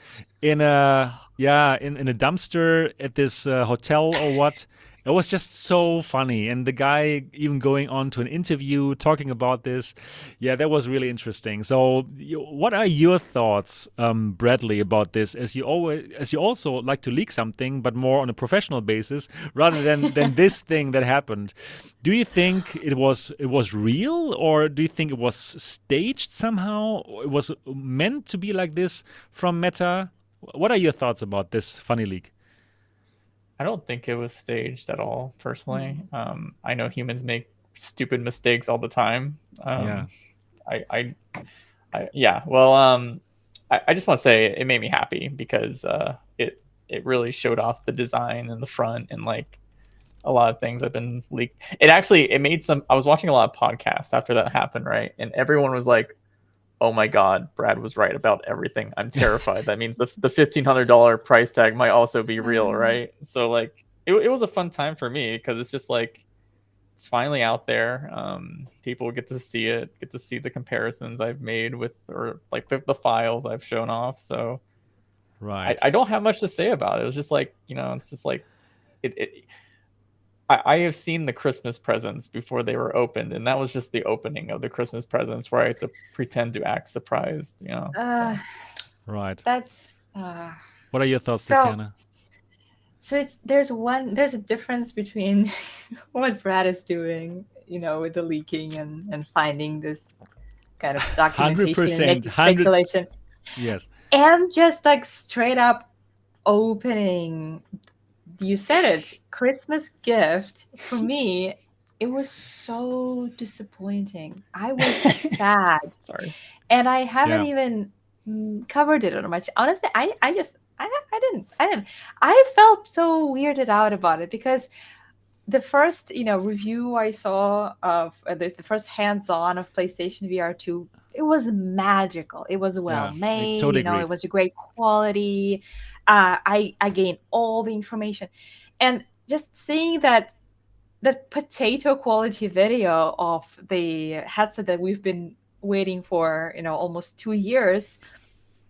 in a dumpster at this hotel or what. It was just so funny, and the guy even going on to an interview talking about this. Yeah, that was really interesting. So, what are your thoughts, Bradley, about this? As you also like to leak something, but more on a professional basis rather than this thing that happened. Do you think it was real, or do you think it was staged somehow? Or it was meant to be like this from Meta? What are your thoughts about this funny leak? I don't think it was staged at all, personally. I know humans make stupid mistakes all the time. Yeah. Yeah. Well, I just want to say it made me happy because it really showed off the design in the front and like a lot of things have been leaked. It made some. I was watching a lot of podcasts after that happened, right? And everyone was like, "Oh my God, Brad was right about everything. I'm terrified. That means the $1,500 price tag might also be real, right?" So like, it was a fun time for me because it's just like it's finally out there. People get to see it, get to see the comparisons I've made with, or like the files I've shown off. So Right. I don't have much to say about it. It was just like, it's just like it I have seen the Christmas presents before they were opened, and that was just the opening of the Christmas presents where I had to pretend to act surprised, Uh, So. Right. that's What are your thoughts, so. Tetiana? So there's a difference between what Brad is doing, with the leaking and finding this kind of documentation and 100%. making speculation, Yes. and just like straight up opening. You said it, Christmas gift. For me, it was so disappointing. I was sad. Sorry. And I haven't Yeah. even covered it on much. Honestly, I didn't. I felt so weirded out about it because the first review I saw of the first hands-on of PlayStation VR2, it was magical. It was well I made. totally agree. It was a great quality. I gained all the information, and just seeing that potato quality video of the headset that we've been waiting for almost 2 years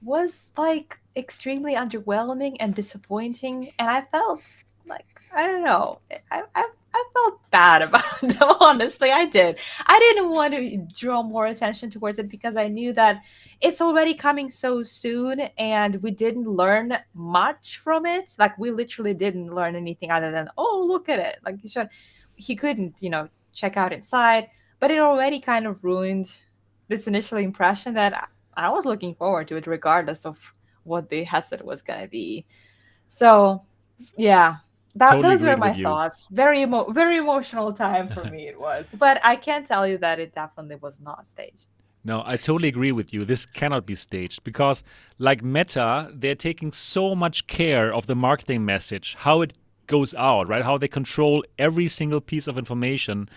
was like extremely underwhelming and disappointing, and I felt like, I don't know, I felt bad about them. Honestly, I did. I didn't want to draw more attention towards it because I knew that it's already coming so soon and we didn't learn much from it. Like, we literally didn't learn anything other than, oh, look at it, like he couldn't check out inside, but it already kind of ruined this initial impression that I was looking forward to it regardless of what the headset was going to be. So, yeah, Totally those were agreed my with you. thoughts. Very emotional time for me it was. But I can tell you that it definitely was not staged. No, I totally agree with you. This cannot be staged because, like Meta, they're taking so much care of the marketing message, how it goes out, right? How they control every single piece of information.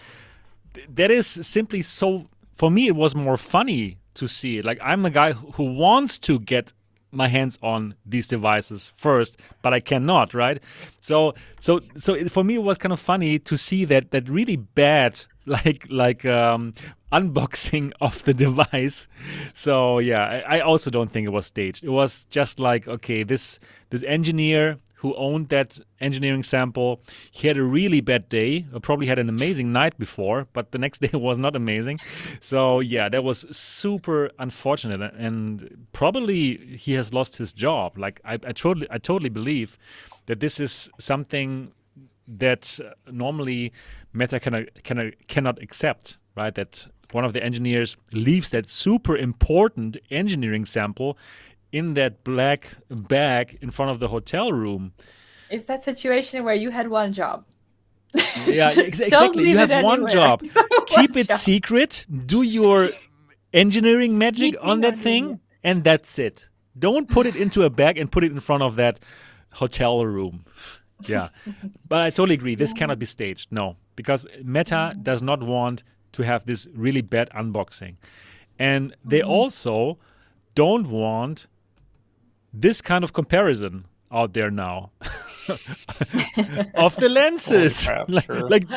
That is simply so. For me, it was more funny to see it. Like, I'm a guy who wants to get my hands on these devices first, but I cannot, right? So for me, it was kind of funny to see that really bad unboxing of the device. So yeah, I also don't think it was staged. It was just like, okay, this engineer who owned that engineering sample, he had a really bad day, probably had an amazing night before, but the next day was not amazing. So yeah, that was super unfortunate, and probably he has lost his job. Like, I totally believe that this is something that normally Meta cannot accept, right? That one of the engineers leaves that super important engineering sample in that black bag in front of the hotel room. It's that situation where you had one job. Yeah, exactly. You have one job. Keep it secret. Do your engineering magic Heating on that or- thing, and that's it. Don't put it into a bag and put it in front of that hotel room. Yeah. But I totally agree. This cannot be staged. No, because Meta does not want to have this really bad unboxing. And they also don't want this kind of comparison out there now of the lenses. Holy crap, like, true. like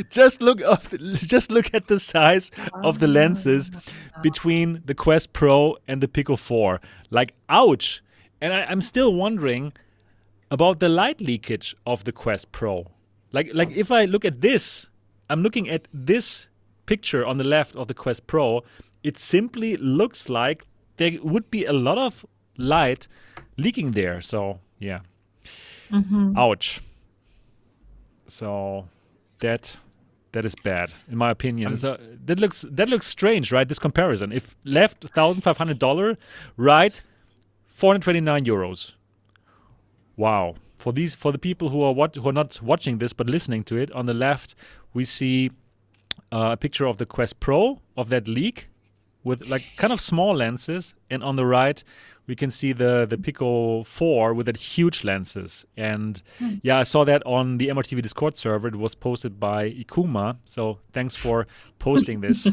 just look at the size of the lenses between the Quest Pro and the Pico 4. Like, ouch. And I'm still wondering about the light leakage of the Quest Pro. Like if I look at this, I'm looking at this picture on the left of the Quest Pro. It simply looks like there would be a lot of light leaking there. So yeah, ouch. So that is bad in my opinion. So that looks strange, right? This comparison. If left $1,500, right, 429 euros. Wow. For the people who are not watching this but listening to it, on the left we see a picture of the Quest Pro of that leak with like kind of small lenses, and on the right we can see the Pico 4 with that huge lenses. And yeah, I saw that on the MRTV Discord server. It was posted by Ikuma. So thanks for posting this.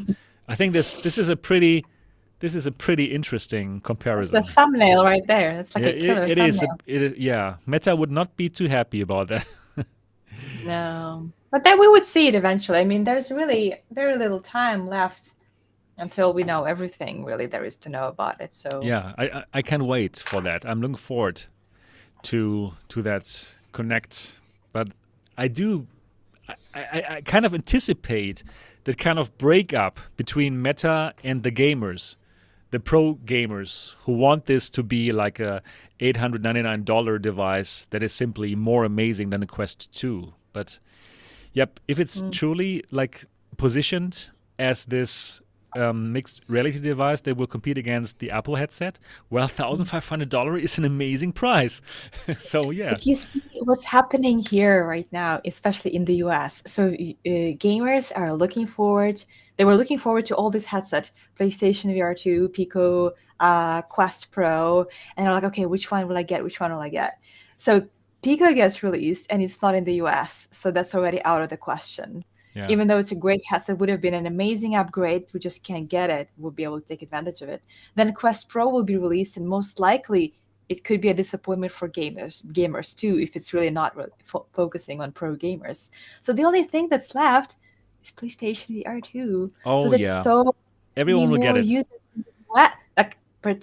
I think this is a pretty interesting comparison. It's a thumbnail right there. It's like a killer it thumbnail. is. Yeah, Meta would not be too happy about that. No. But then we would see it eventually. I mean, there's really very little time left until we know everything really there is to know about it. So Yeah, I can't wait for that. I'm looking forward to that connect. But I kind of anticipate that kind of breakup between Meta and the gamers, the pro gamers who want this to be like a $899 device that is simply more amazing than the Quest 2. But yep, if it's truly like positioned as this mixed reality device that will compete against the Apple headset, well, $1,500 is an amazing price. So yeah. But you see what's happening here right now, especially in the US. So gamers are looking forward. They were looking forward to all this headset, PlayStation VR2, Pico, Quest Pro, and they're like, okay, which one will I get? Which one will I get? So Pico gets released, and it's not in the US, so that's already out of the question. Yeah. Even though it's a great headset, would have been an amazing upgrade. We just can't get it. We'll be able to take advantage of it. Then Quest Pro will be released, and most likely it could be a disappointment for gamers too, if it's really not focusing on pro gamers. So the only thing that's left is PlayStation VR2. Oh, so that's yeah. so Everyone will get more it. users in the US, like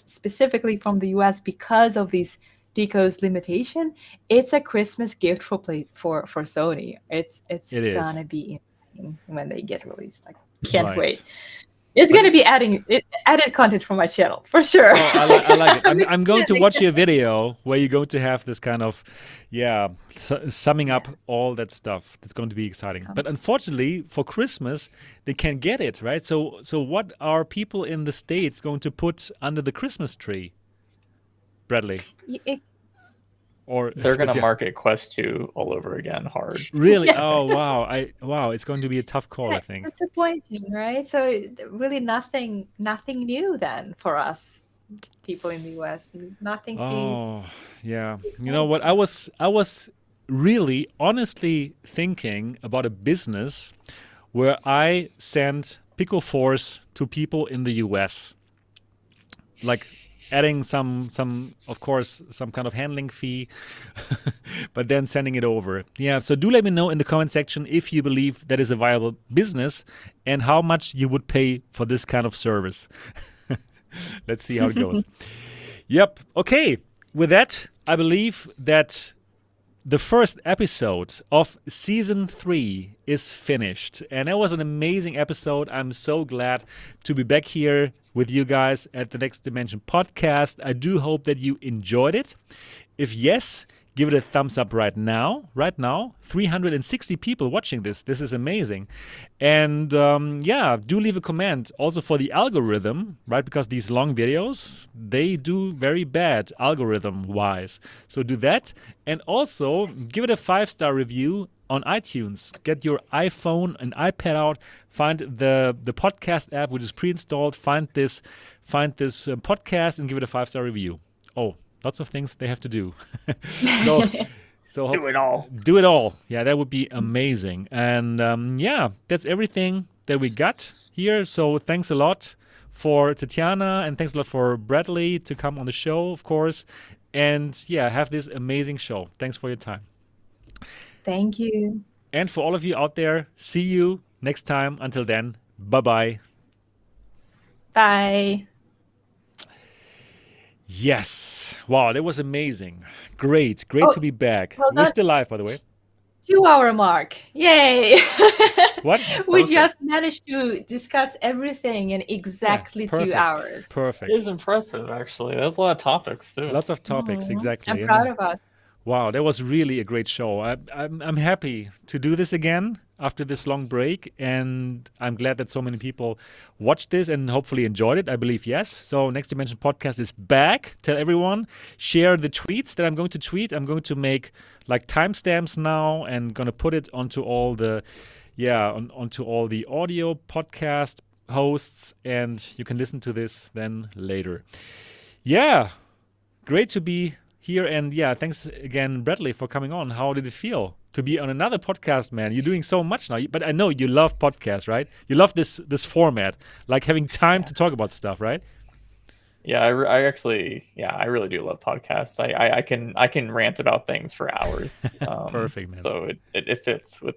specifically from the US, because of these Pico's limitation. It's a Christmas gift for Sony. It's It is. gonna be insane when they get released. I can't Right. wait. It's gonna be added content for my channel for sure. Oh, I like it. I'm going to watch your video where you're going to have this kind of, summing up all that stuff. That's going to be exciting. But unfortunately, for Christmas, they can't get it, right? So what are people in the States going to put under the Christmas tree, Bradley? Or They're going to Tetiana? market Quest 2 all over again hard. Really? Yes. Oh, wow. It's going to be a tough call, I think. Disappointing, right? So really nothing new then for us people in the US. Nothing to. Oh, yeah. You know what? I was really honestly thinking about a business where I send Pico 4s to people in the US. Like adding some of course some kind of handling fee, but then sending it over. Yeah, so do let me know in the comment section if you believe that is a viable business and how much you would pay for this kind of service. Let's see how it goes. Yep. Okay. With that, I believe that the first episode of season 3 is finished. And that was an amazing episode. I'm so glad to be back here with you guys at the Next Dimension podcast. I do hope that you enjoyed it. If yes, give it a thumbs up right now. Right now, 360 people watching this. This is amazing. And do leave a comment also for the algorithm, right? Because these long videos, they do very bad algorithm-wise. So do that. And also give it a 5-star review on iTunes. Get your iPhone and iPad out. Find the podcast app, which is pre-installed. Find this podcast and give it a 5-star review. Oh, lots of things they have to do. so Do it all. Do it all. Yeah, that would be amazing. And that's everything that we got here. So thanks a lot for Tetiana, and thanks a lot for Bradley to come on the show, of course. And have this amazing show. Thanks for your time. Thank you. And for all of you out there, see you next time. Until then, bye-bye. Bye. Yes. Wow, that was amazing. Great to be back. Well, we're still live, by the way. 2-hour mark. Yay. What? We Perfect. just managed to discuss everything in exactly 2 hours. Perfect. It is impressive, actually. There's a lot of topics, too. Lots of topics, exactly. I'm proud of us. Wow, that was really a great show. I'm happy to do this again after this long break, and I'm glad that so many people watched this and hopefully enjoyed it. I believe yes. So Next Dimension Podcast is back. Tell everyone, share the tweets that I'm going to tweet. I'm going to make like timestamps now and going to put it onto all the onto all the audio podcast hosts, and you can listen to this then later. Yeah, great to be here, and thanks again, Bradley, for coming on. How did it feel to be on another podcast, man? You're doing so much now, but I know you love podcasts, right? You love this format, like having time to talk about stuff, right? Yeah, I actually, I really do love podcasts. I can rant about things for hours. Perfect, man. So it fits with.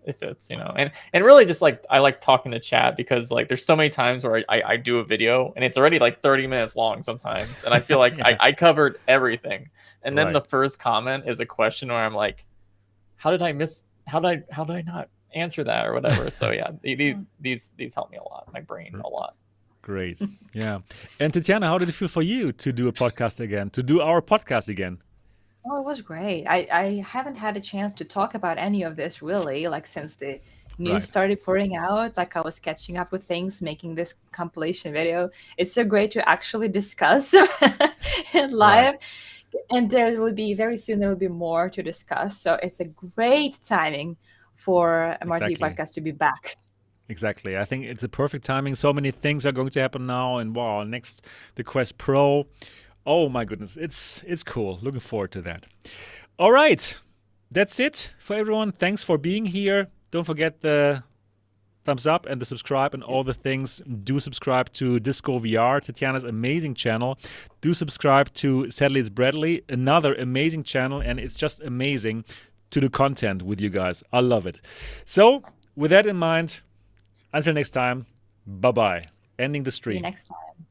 It fits, and really just like I like talking to chat, because like there's so many times where I do a video and it's already like 30 minutes long sometimes, and I feel like I covered everything, and then the first comment is a question where I'm like, how did I not answer that or whatever. So these help me a lot, my brain a lot. Great. Yeah. And Tetiana, how did it feel for you to do a podcast again, to do our podcast again? Oh, it was great. I haven't had a chance to talk about any of this really, like since the news started pouring out. Like I was catching up with things, making this compilation video. It's so great to actually discuss in live. And there will be very soon, there will be more to discuss. So it's a great timing for MRTV podcast to be back. Exactly. I think it's a perfect timing. So many things are going to happen now. And wow, next, the Quest Pro. Oh my goodness, it's cool. Looking forward to that. All right, that's it for everyone. Thanks for being here. Don't forget the thumbs up and the subscribe and all the things. Do subscribe to Disco VR, Tetiana's amazing channel. Do subscribe to Sadly It's Bradley, another amazing channel, and it's just amazing to do content with you guys. I love it. So with that in mind, until next time, bye-bye. Ending the stream. See you next time.